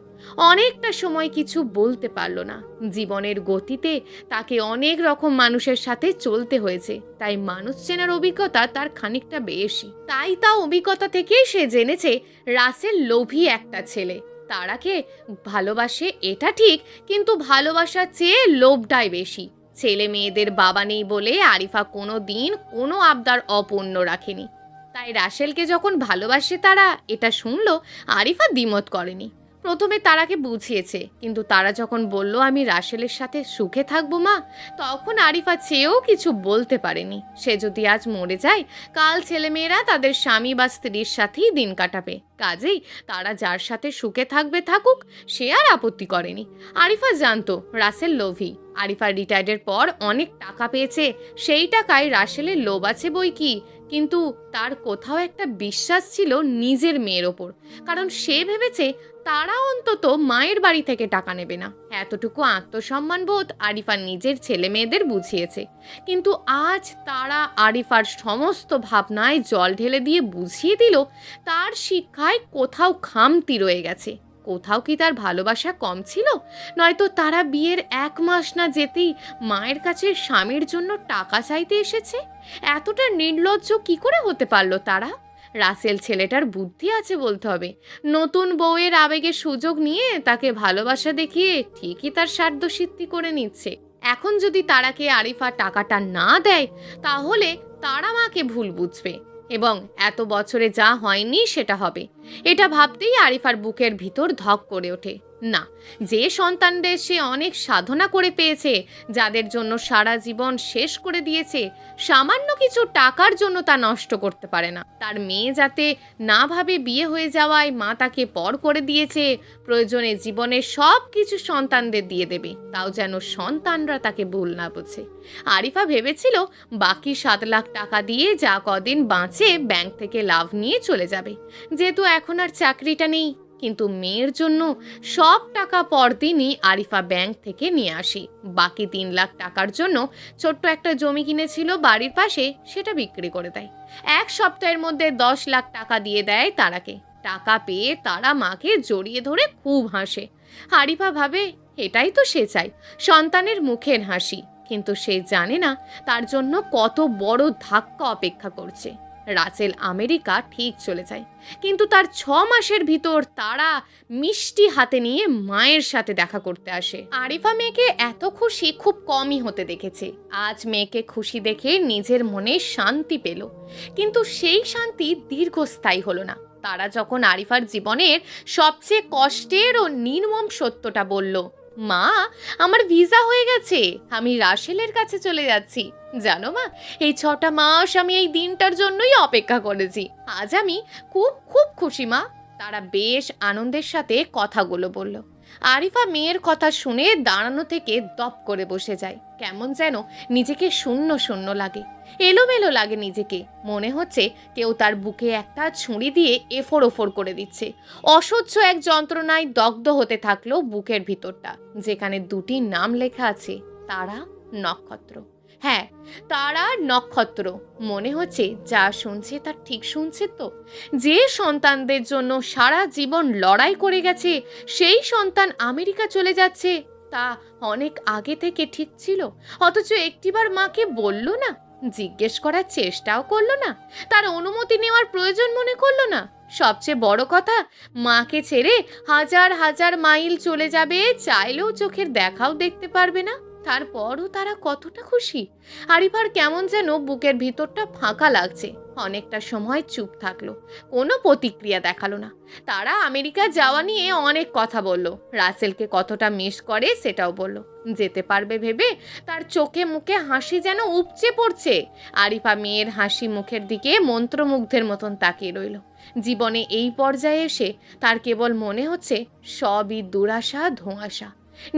[SPEAKER 1] অনেকটা সময় কিছু বলতে পারল না। জীবনের গতিতে তাকে অনেক রকম মানুষের সাথে চলতে হয়েছে, তাই মানুষ চেনার অভিজ্ঞতা তার খানিকটা বেশি। তাই তা অভিজ্ঞতা থেকে সে জেনেছে রাসেল লোভী একটা ছেলে। তারাকে ভালোবাসে এটা ঠিক, কিন্তু ভালোবাসার চেয়ে লোভটাই বেশি। ছেলে মেয়েদের বাবা নেই বলে আরিফা কোনো দিন কোনো আবদার অপূর্ণ রাখেনি। তাই রাসেলকে যখন ভালোবাসে তারা এটা শুনলো, আরিফা দ্বিমত করেনি। প্রথমে তারাকে বুঝিয়েছে, কিন্তু তারা যখন বলল আমি রাসেলের সাথে সুখে থাকবো মা, তখন আরিফা চেয়েও কিছু বলতে পারেনি। সে যদি আজ মরে যায়, কাল ছেলেমেয়েরা তাদের স্বামী বা স্ত্রীর সাথেই দিন কাটাবে। কাজেই তারা যার সাথে সুখে থাকবে থাকুক, সে আর আপত্তি করেনি। আরিফা জানতো রাসেল লোভী। আরিফা রিটায়ার্ডের পর অনেক টাকা পেয়েছে, সেই টাকায় রাসেলের লোভ আছে বই কি, কিন্তু তার কোথাও একটা বিশ্বাস ছিল নিজের মেয়ের ওপর, কারণ সে ভেবেছে তারা অন্তত মায়ের বাড়ি থেকে টাকা নেবে না। এতটুকু আত্মসম্মান বোধ আরিফা নিজের ছেলে মেয়েদের বুঝিয়েছে। কিন্তু আজ তারা আরিফার সমস্ত ভাবনায় জল ঢেলে দিয়ে বুঝিয়ে দিল তার শিক্ষায় কোথাও খামতি রয়ে গেছে। কোথাও কি তার ভালোবাসা কম ছিল? নয়তো তারা বিয়ের 1 মাস না যেতেই মায়ের কাছে স্বামীর জন্য টাকা চাইতে এসেছে? এতটা নির্লজ্জ কি করে হতে পারলো তারা? রাসেল ছেলেটার বুদ্ধি আছে বলতে হবে। নতুন বউয়ের আবেগের সুযোগ নিয়ে তাকে ভালোবাসা দেখিয়ে ঠিকই তার স্বার্থসিদ্ধি করে নিচ্ছে। এখন যদি তারাকে আরিফা টাকাটা না দেয়, তাহলে তারা মাকে ভুল বুঝবে এবং এত বছরে যা হয়নি সেটা হবে। এটা ভাবতেই আরিফার বুকের ভিতর ধক করে ওঠে। না, যে সন্তানদের সে অনেক সাধনা করে পেয়েছে, যাদের জন্য সারা জীবন শেষ করে দিয়েছে, সামান্য কিছু টাকার জন্য তা নষ্ট করতে পারে না। তার মেয়ে যাতে না ভাবে বিয়ে হয়ে যাওয়ায় মা তাকে পর করে দিয়েছে, প্রয়োজনে জীবনের সব কিছু সন্তানদের দিয়ে দেবে, তাও যেন সন্তানরা তাকে ভুল না বোঝে। আরিফা ভেবেছিল বাকি 7 লাখ টাকা দিয়ে যা কদিন বাঁচে ব্যাংক থেকে লাভ নিয়ে চলে যাবে, যেহেতু এখন আর চাকরিটা নেই। কিন্তু মেয়ের জন্য সব টাকা পরদিনই আরিফা ব্যাংক থেকে নিয়ে আসি। বাকি 3 লাখ টাকার জন্য ছোট্ট একটা জমি কিনেছিল বাড়ির পাশে, সেটা বিক্রি করে দেয়। 1 সপ্তাহের মধ্যে 10 লাখ টাকা দিয়ে দেয় তারাকে। টাকা পেয়ে তারা মাকে জড়িয়ে ধরে খুব হাসে। আরিফা ভাবে এটাই তো সে চায়, সন্তানের মুখের হাসি। কিন্তু সে জানে না তার জন্য কত বড় ধাক্কা অপেক্ষা করছে। রাসেল আমেরিকা ঠিক চলে যায়, কিন্তু তার 6 মাসের ভিতর তারা মিষ্টি হাতে নিয়ে মায়ের সাথে দেখা করতে আসে। আরিফা মেয়েকে এত খুশি খুব কমই হতে দেখেছে। আজ মেয়েকে খুশি দেখে নিজের মনে শান্তি পেল, কিন্তু সেই শান্তি দীর্ঘস্থায়ী হলো না। তারা যখন আরিফার জীবনের সবচেয়ে কষ্টের ও নির্মম সত্যটা বলল, মা, আমার ভিসা হয়ে গেছে, আমি রাসেলের কাছে চলে যাচ্ছি। জানো মা, এই 6টা মাস আমি এই দিনটার জন্যই অপেক্ষা করেছি। আজ আমি খুব খুব খুশি মা। তারা বেশ আনন্দের সাথে কথাগুলো বলল। আরিফা মেয়ের কথা শুনে দাঁড়ানো থেকে দপ করে বসে যায়। কেমন যেন নিজেকে শূন্য শূন্য লাগে, এলোমেলো লাগে নিজেকে। মনে হচ্ছে কেউ তার বুকে একটা ছুরি দিয়ে এফোর ওফোর করে দিচ্ছে। অসহ্য এক যন্ত্রণায় দগ্ধ হতে থাকলো বুকের ভিতরটা, যেখানে 2টি নাম লেখা আছে, তারা, নক্ষত্র। হ্যাঁ, তারা নক্ষত্র। মনে হচ্ছে যা শুনছে তা ঠিক শুনছে তো। যে সন্তানদের জন্য সারা জীবন লড়াই করে গেছে, সেই সন্তান আমেরিকা চলে যাচ্ছে, তা অনেক আগে থেকে ঠিক ছিল। অথচ একটিবার মাকে বলল না, জিজ্ঞেস করার চেষ্টাও করলো না, তার অনুমতি নেওয়ার প্রয়োজন মনে করলো না। সবচেয়ে বড় কথা, মাকে ছেড়ে হাজার হাজার মাইল চলে যাবে, চাইলেও চোখের দেখাও দেখতে পারবে না। তারপরও তারা কতটা খুশি। আরিফার কেমন যেন বুকের ভিতরটা ফাঁকা লাগছে। অনেকটা সময় চুপ থাকলো, কোনো প্রতিক্রিয়া দেখালো না। তারা আমেরিকা যাওয়া নিয়ে অনেক কথা বলল, রাসেলকে কতটা মিস করে সেটাও বলল। যেতে পারবে ভেবে তার চোখে মুখে হাসি যেন উপচে পড়ছে। আরিফা মেয়ের হাসি মুখের দিকে মন্ত্রমুগ্ধের মতন তাকিয়ে রইল। জীবনে এই পর্যায়ে এসে তার কেবল মনে হচ্ছে সবই দুরাশা, ধোঁয়াশা।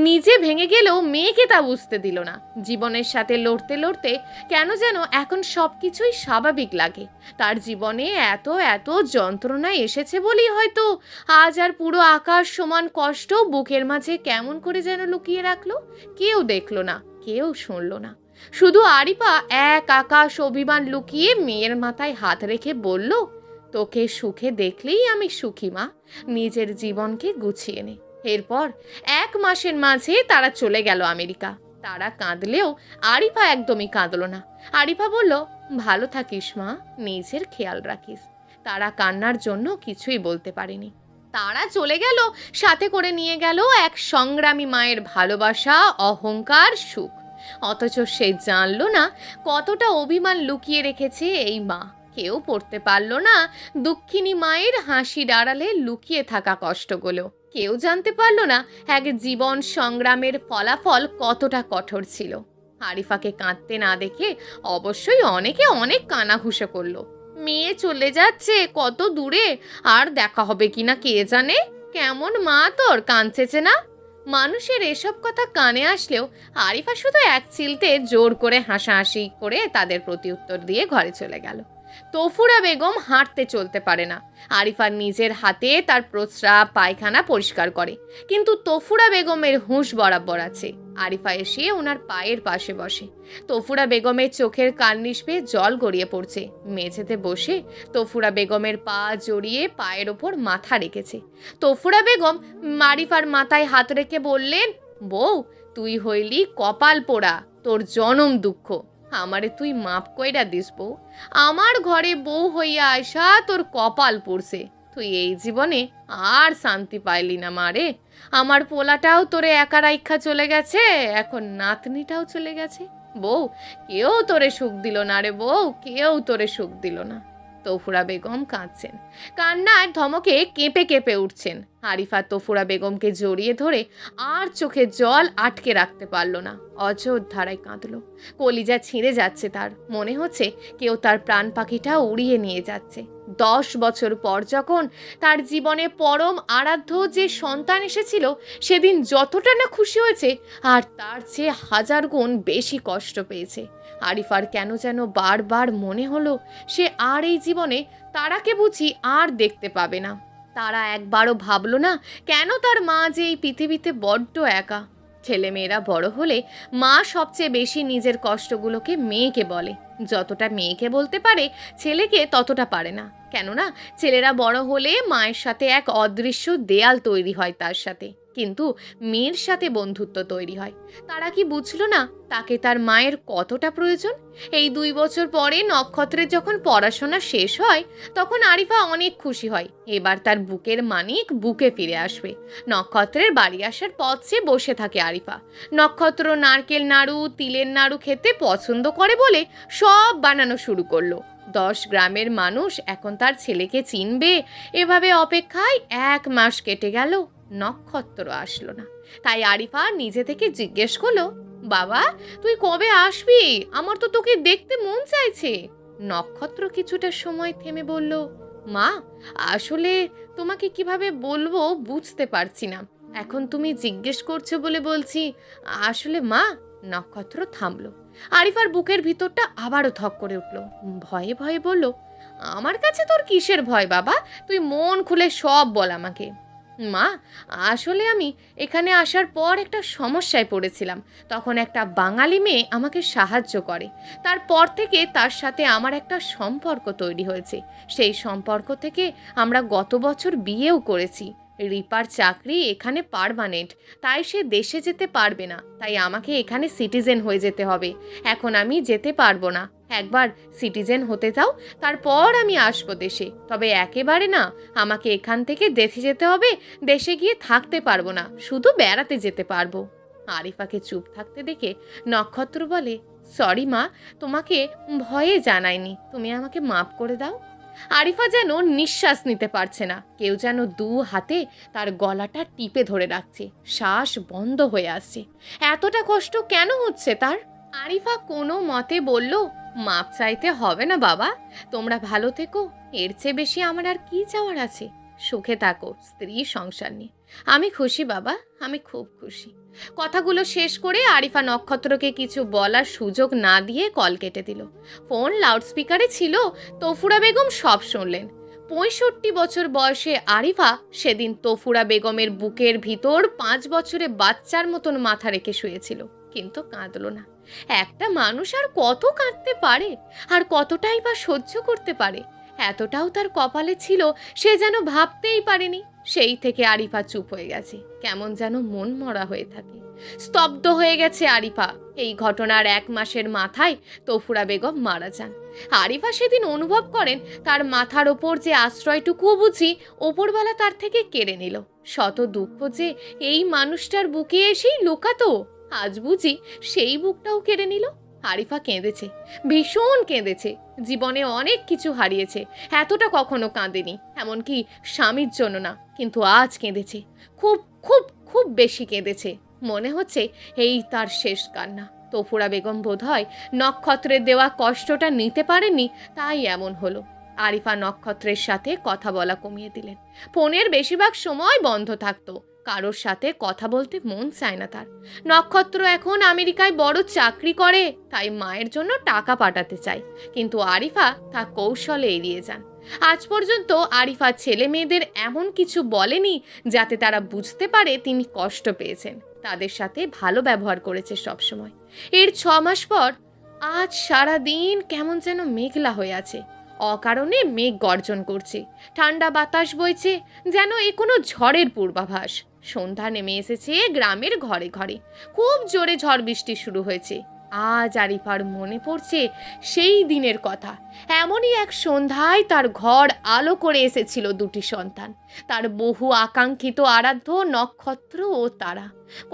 [SPEAKER 1] নিজে ভেঙে গেলেও মেয়েকে তা বুঝতে দিল না। জীবনের সাথে লড়তে লড়তে কেন যেন এখন সবকিছুই স্বাভাবিক লাগে। তার জীবনে এত এত যন্ত্রণা এসেছে বলেই হয়তো আজ আর পুরো আকাশ সমান কষ্ট বুকের মাঝে কেমন করে যেন লুকিয়ে রাখলো। কেউ দেখলো না, কেউ শুনলো না। শুধু আরিফা এক আকাশ অভিমান লুকিয়ে মেয়ের মাথায় হাত রেখে বলল, তোকে সুখে দেখলেই আমি সুখী মা, নিজের জীবনকে গুছিয়ে নে। এরপর 1 মাসের মাঝে তারা চলে গেল আমেরিকা। তারা কাঁদলেও আরিফা একদমই কাঁদলো না। আরিফা বলল, ভালো থাকিস মা, নিজের খেয়াল রাখিস। তারা কান্নার জন্য কিছুই বলতে পারেনি। তারা চলে গেল, সাথে করে নিয়ে গেল এক সংগ্রামী মায়ের ভালোবাসা, অহংকার, সুখ। অথচ সে জানলো না কতটা অভিমান লুকিয়ে রেখেছে এই মা। কেউ পড়তে পারল না দুঃখিনী মায়ের হাসির আড়ালে লুকিয়ে থাকা কষ্টগুলো। কেউ জানতে পারল না এক জীবন সংগ্রামের ফলাফল কতটা কঠোর ছিল। আরিফাকে কাঁদতে না দেখে অবশ্যই অনেকে অনেক কানাঘুষো করলো। মেয়ে চলে যাচ্ছে কত দূরে, আর দেখা হবে কিনা কে জানে। কেমন মা তোর, কাঁদছেছে না? মানুষের এসব কথা কানে আসলেও আরিফা শুধু এক চিলতে জোর করে হাসাহাসি করে তাদের প্রতি উত্তর দিয়ে ঘরে চলে গেল। তফুরা বেগম হাঁটতে চলতে পারে না। আরিফার নিজের হাতে তার প্রস্রাব পায়খানা পরিষ্কার করে, কিন্তু তফুরা বেগমের হুঁশ বরাবর আছে। আরিফা এসে ওনার পায়ের পাশে বসে। তফুরা বেগমের চোখের কার্নিশ বেয়ে জল গড়িয়ে পড়ছে। মেঝেতে বসে তফুরা বেগমের পা জড়িয়ে পায়ের ওপর মাথা রেখেছে। তফুরা বেগম আরিফার মাথায় হাত রেখে বললেন, বউ, তুই হইলি কপাল পোড়া, তোর জনম দুঃখ। আমারে তুই মাপ কইরা দিস বউ। আমার ঘরে বউ হইয়া আসা তোর কপাল পড়ছে। তুই এই জীবনে আর শান্তি পাইলি না মারে। আমার পোলাটাও তোরে একা রাইখা চলে গেছে, এখন নাতনিটাও চলে গেছে। বউ, কেউ তোরে সুখ দিল না রে বউ, কেউ তোরে সুখ দিল না। তফুরা বেগম কাঁদছেন, কান্নার ধমকে কেঁপে কেঁপে উঠছেন। আরিফা তফুরা বেগমকে জড়িয়ে ধরে আর চোখের জল আটকে রাখতে পারল না, অযোধ্যারায় কাঁদলো। কলিজা ছিঁড়ে যাচ্ছে তার। মনে হচ্ছে কেউ তার প্রাণ পাখিটা উড়িয়ে নিয়ে যাচ্ছে। 10 বছর পর যখন তার জীবনে পরম আরাধ্য যে সন্তান এসেছিল, সেদিন যতটা না খুশি হয়েছে, আর তার চেয়ে 1000 গুণ বেশি কষ্ট পেয়েছে। আরিফার কেন যেন বারবার মনে হলো সে আর এই জীবনে তারাকে বুঝি আর দেখতে পাবে না। তারা একবারও ভাবলো না কেন তার মা যে এই পৃথিবীতে বড্ড একা। ছেলেমেয়েরা বড় হলে মা সবচেয়ে বেশি নিজের কষ্টগুলোকে মেয়েকে বলে। যতটা মেয়েকে বলতে পারে, ছেলেকে ততটা পারে না। কেননা ছেলেরা বড় হলে মায়ের সাথে এক অদৃশ্য দেয়াল তৈরি হয় তার সাথে, কিন্তু মেয়ের সাথে বন্ধুত্ব তৈরি হয়। তারা কি বুঝলো না তাকে তার মায়ের কতটা প্রয়োজন? এই 2 বছর পরে নক্ষত্রের যখন পড়াশোনা শেষ হয়, তখন আরিফা অনেক খুশি হয়। এবার তার বুকের মানিক বুকে ফিরে আসবে। নক্ষত্রের বাড়ি আসার পথ সে বসে থাকে আরিফা। নক্ষত্র নারকেল নাড়ু, তিলের নাড়ু খেতে পছন্দ করে বলে সব বানানো শুরু করলো। 10 গ্রামের মানুষ এখন তার ছেলেকে চিনবে, এভাবে অপেক্ষায় 1 মাস কেটে গেল, নক্ষত্র আসলো না। তাই আরিফা নিজে থেকে জিজ্ঞেস করলো, বাবা তুই কবে আসবি? আমার তো তোকে দেখতে মন চাইছে। নক্ষত্র কিছুটা সময় থেমে বলল, মা আসলে তোমাকে কিভাবে বলবো বুঝতে পারছি না, এখন তুমি জিজ্ঞেস করছো বলে বলছি। আসলে মা। নক্ষত্র থামলো। আরিফার বুকের ভিতরটা আবারও ধক করে উঠল। ভয়ে ভয়ে বলল, আমার কাছে তোর কিসের ভয় বাবা? তুই মন খুলে সব বল আমাকে। মা আসলে আমি এখানে আসার পর একটা সমস্যায় পড়েছিলাম, তখন একটা বাঙালি মেয়ে আমাকে সাহায্য করে, তারপর থেকে তার সাথে আমার একটা সম্পর্ক তৈরি হয়েছে। সেই সম্পর্ক থেকে আমরা গত বছর বিয়েও করেছি। রিপার চাকরি এখানে পার্মানেন্ট, তাই সে দেশে যেতে পারবে না, তাই আমাকে এখানে সিটিজেন হয়ে যেতে হবে। এখন আমি যেতে পারবো না, একবার সিটিজেন হতে দাও, তারপর আমি আসবো দেশে। তবে একেবারে না, আমাকে এখান থেকে দেশে যেতে হবে, দেশে গিয়ে থাকতে পারবো না, শুধু বেড়াতে যেতে পারবো। আরিফাকে চুপ থাকতে দেখে নক্ষত্র বলে, সরি মা, তোমাকে ভয়ে জানাইনি, তুমি আমাকে মাফ করে দাও। আরিফা যেন নিঃশ্বাস নিতে পারছে না, কেউ যেন 2 হাতে তার গলাটা টিপে ধরে রাখছে, শ্বাস বন্ধ হয়ে আসছে। এতটা কষ্ট কেন হচ্ছে তার? আরিফা কোনো মতে বলল, মাপ চাইতে হবে না বাবা, তোমরা ভালো থেকো, এর চেয়ে বেশি আমার আর কি চাওয়ার আছে। সুখে থাকো স্ত্রী সংসার নিয়ে। আমি খুশি বাবা, আমি খুব খুশি। কথাগুলো শেষ করে আরিফা নক্ষত্রকে কিছু বলার সুযোগ না দিয়ে কল কেটে দিল। ফোন লাউডস্পিকারে ছিল, তফুরা বেগম সব শুনলেন। 65 বছর বয়সে আরিফা সেদিন তফুরা বেগমের বুকের ভিতর 5 বছরে বাচ্চার মতন মাথা রেখে শুয়েছিল, কিন্তু কাঁদল না। একটা মানুষ আর কত কাঁদতে পারে, আর কতটাই বা সহ্য করতে পারে? এতটাও তার কপালে ছিল সে যেন ভাবতেই পারেনি। সেই থেকে আরিফা চুপ হয়ে গেছে, কেমন যেন মন মরা হয়ে থাকে। স্তব্ধ হয়ে গেছে আরিফা। এই ঘটনার 1 মাসের মাথায় তফুরা বেগম মারা যান। আরিফা সেদিন অনুভব করেন তার মাথার ওপর যে আশ্রয়টুকু বুঝি ওপরওয়ালা তার থেকে কেড়ে নিল। শত দুঃখ যে এই মানুষটার বুকে এসেই লুকাতো, আজ বুঝি সেই বুকটাও কেড়ে নিল। আরিফা কেঁদেছে, ভীষণ কেঁদেছে। জীবনে অনেক কিছু হারিয়েছে, এতটা কখনো কাঁদেনি, এমনকি স্বামীর জন্য না, কিন্তু আজ কেঁদেছে, খুব খুব খুব বেশি কেঁদেছে। মনে হচ্ছে এই তার শেষ কান্না। তফুরা বেগম বোধহয় নক্ষত্রের দেওয়া কষ্টটা নিতে পারেনি, তাই এমন হলো। আরিফা নক্ষত্রের সাথে কথা বলা কমিয়ে দিলেন। ফোনের বেশিরভাগ সময় বন্ধ থাকতো, কারোর সাথে কথা বলতে মন চায় না তার। নক্ষত্র এখন আমেরিকায় বড় চাকরি করে, তাই মায়ের জন্য টাকা পাঠাতে চায়, কিন্তু আরিফা তা কৌশলে এড়িয়ে যান। আজ পর্যন্ত আরিফা ছেলে মেয়েদের এমন কিছু বলেনি যাতে তারা বুঝতে পারে তিনি কষ্ট পেয়েছেন। তাদের সাথে ভালো ব্যবহার করেছে সবসময়। এর 6 মাস পর আজ সারা দিন কেমন যেন মেঘলা হয়ে আছে, অকারণে মেঘ গর্জন করছে, ঠান্ডা বাতাস বইছে, যেন এ কোনো ঝড়ের পূর্বাভাস। সন্ধ্যা নেমে এসেছে গ্রামের ঘরে ঘরে, খুব জোরে ঝড় বৃষ্টি শুরু হয়েছে। আজ আরিফার মনে পড়ছে সেই দিনের কথা। এমনই এক সন্ধ্যায় তার ঘর আলো করে এসেছিল 2টি সন্তান, তার বহু আকাঙ্ক্ষিত আরাধ্য নক্ষত্র ও তারা।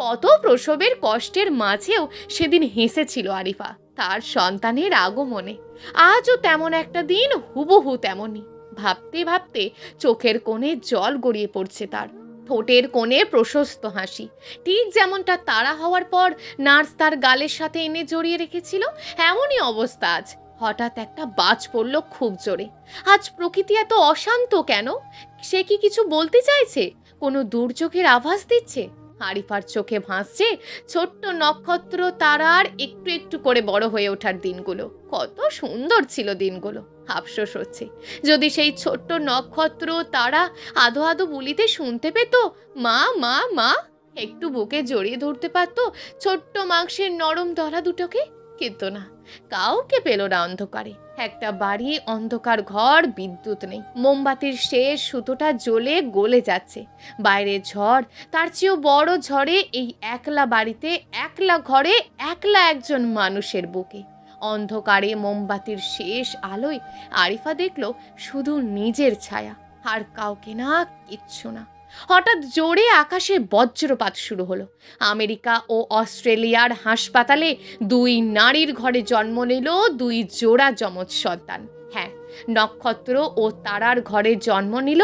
[SPEAKER 1] কত প্রসবের কষ্টের মাঝেও সেদিন হেসেছিল আরিফা তার সন্তানের আগমনে। আজও তেমন একটা দিন, হুবহু তেমনই। ভাবতে ভাবতে চোখের কোণে জল গড়িয়ে পড়ছে তার, ঠোঁটের কোণে প্রশস্ত হাসি, ঠিক যেমনটা তারা হওয়ার পর নার্স তার গালের সাথে এনে জড়িয়ে রেখেছিল, এমনই অবস্থা আজ। হঠাৎ একটা বাজ পড়ল খুব জোরে। আজ প্রকৃতি এত অশান্ত কেন? সে কি কিছু বলতে চাইছে? কোনো দুর্যোগের আভাস দিচ্ছে? আরিফার চোখে ভাসছে ছোট্ট নক্ষত্র তারার একটু একটু করে বড় হয়ে ওঠার দিনগুলো। কত সুন্দর ছিল দিনগুলো। আফসোস হচ্ছে, যদি সেই ছোট্ট নক্ষত্র তারা আধো আধো বলিতে শুনতে পেত, মা মা মা, একটু বুকে জড়িয়ে ধরতে পারত ছোট্ট মাংসের নরম দলা দুটোকে। কিন্তু না, কাউকে পেল না অন্ধকারে। একটা বাড়ি, অন্ধকার ঘর, বিদ্যুৎ নেই, মোমবাতির শেষ সুতোটা জ্বলে গলে যাচ্ছে। বাইরে ঝড়, তার চেয়েও বড় ঝড়ে এই একলা বাড়িতে, একলা ঘরে, একলা একজন মানুষের বুকে। অন্ধকারে মোমবাতির শেষ আলোয় আরিফা দেখল শুধু নিজের ছায়া, আর কাউকে না, কিচ্ছু না। হঠাৎ জোরে আকাশে বজ্রপাত শুরু হলো। আমেরিকা ও অস্ট্রেলিয়ার হাসপাতালে 2 নারীর ঘরে জন্ম নিল 2 জোড়া যমজ সন্তান। হ্যাঁ, নক্ষত্র ও তারার ঘরে জন্ম নিল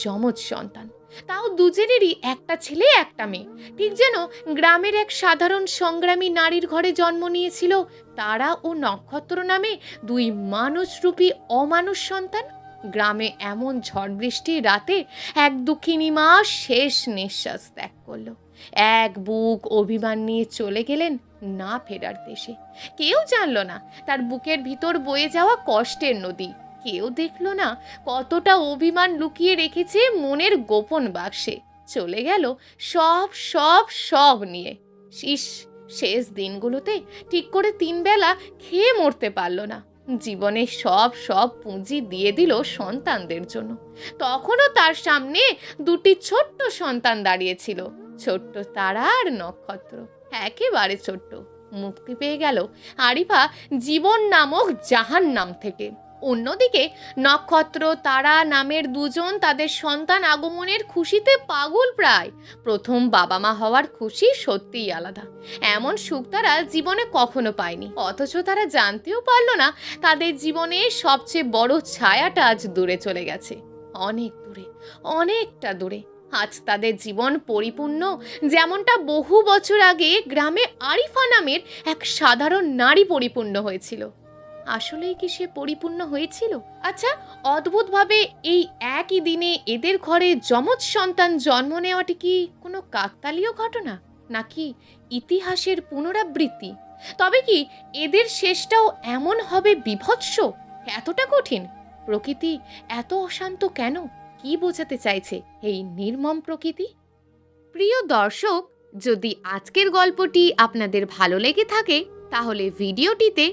[SPEAKER 1] যমজ সন্তান, তাও দুজনেরই একটা ছেলে একটা মেয়ে। ঠিক যেন গ্রামের এক সাধারণ সংগ্রামী নারীর ঘরে জন্ম নিয়েছিল তারা ও নক্ষত্র নামে দুই মানুষরূপী অমানুষ সন্তান। গ্রামে এমন ঝড় বৃষ্টির রাতে এক দুঃখিনী মা শেষ নিঃশ্বাস ত্যাগ করল। এক বুক অভিমান নিয়ে চলে গেলেন না ফেরার দেশে। কেউ জানল না তার বুকের ভিতর বয়ে যাওয়া কষ্টের নদী। কেউ দেখল না কতটা অভিমান লুকিয়ে রেখেছে মনের গোপন বাক্সে। চলে গেল সব সব সব নিয়ে। শেষ দিনগুলোতে ঠিক করে 3 বেলা খেয়ে মরতে পারল না। জীবনে সব সব পুঁজি দিয়ে দিল সন্তানদের জন্য। তখনও তার সামনে 2টি ছোট্ট সন্তান দাঁড়িয়েছিল, ছোট্ট তারা আর নক্ষত্র, একেবারে ছোট্ট। মুক্তি পেয়ে গেল আরিফা জীবন নামক জাহান্নাম থেকে। অন্যদিকে নক্ষত্র তারা নামের দুজন তাদের সন্তান আগমনের খুশিতে পাগল প্রায়। প্রথম বাবা মা হওয়ার খুশি সত্যিই আলাদা। এমন সুখ তারা জীবনে কখনো পায়নি, অথচ তারা জানতেও পারল না তাদের জীবনে সবচেয়ে বড় ছায়াটা আজ দূরে চলে গেছে, অনেক দূরে, অনেকটা দূরে। আজ তাদের জীবন পরিপূর্ণ যেমনটা বহু বছর আগে গ্রামে আরিফা নামের এক সাধারণ নারী পরিপূর্ণ হয়েছিল। আসলেই কি সে পরিপূর্ণ হয়েছিল? আচ্ছা, অদ্ভুতভাবে এই একই দিনে এদের ঘরে যমজ সন্তান জন্ম নেওয়াটি কি কোনো কাকতালীয় ঘটনা, নাকি ইতিহাসের পুনরাবৃত্তি? তবে কি এদের শেষটাও এমন হবে বিভৎস, এতটা কঠিন? প্রকৃতি এত অশান্ত কেন? কি বোঝাতে চাইছে এই নির্মম প্রকৃতি? প্রিয় দর্শক, যদি আজকের গল্পটি আপনাদের ভালো লেগে থাকে তাহলে ভিডিওটিতে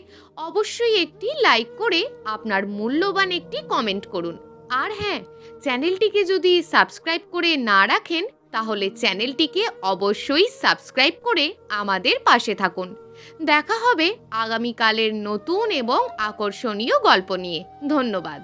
[SPEAKER 1] অবশ্যই একটি লাইক করে আপনার মূল্যবান একটি কমেন্ট করুন। আর হ্যাঁ, চ্যানেলটিকে যদি সাবস্ক্রাইব করে না রাখেন তাহলে চ্যানেলটিকে অবশ্যই সাবস্ক্রাইব করে আমাদের পাশে থাকুন। দেখা হবে আগামীকালের নতুন এবং আকর্ষণীয় গল্প নিয়ে। ধন্যবাদ।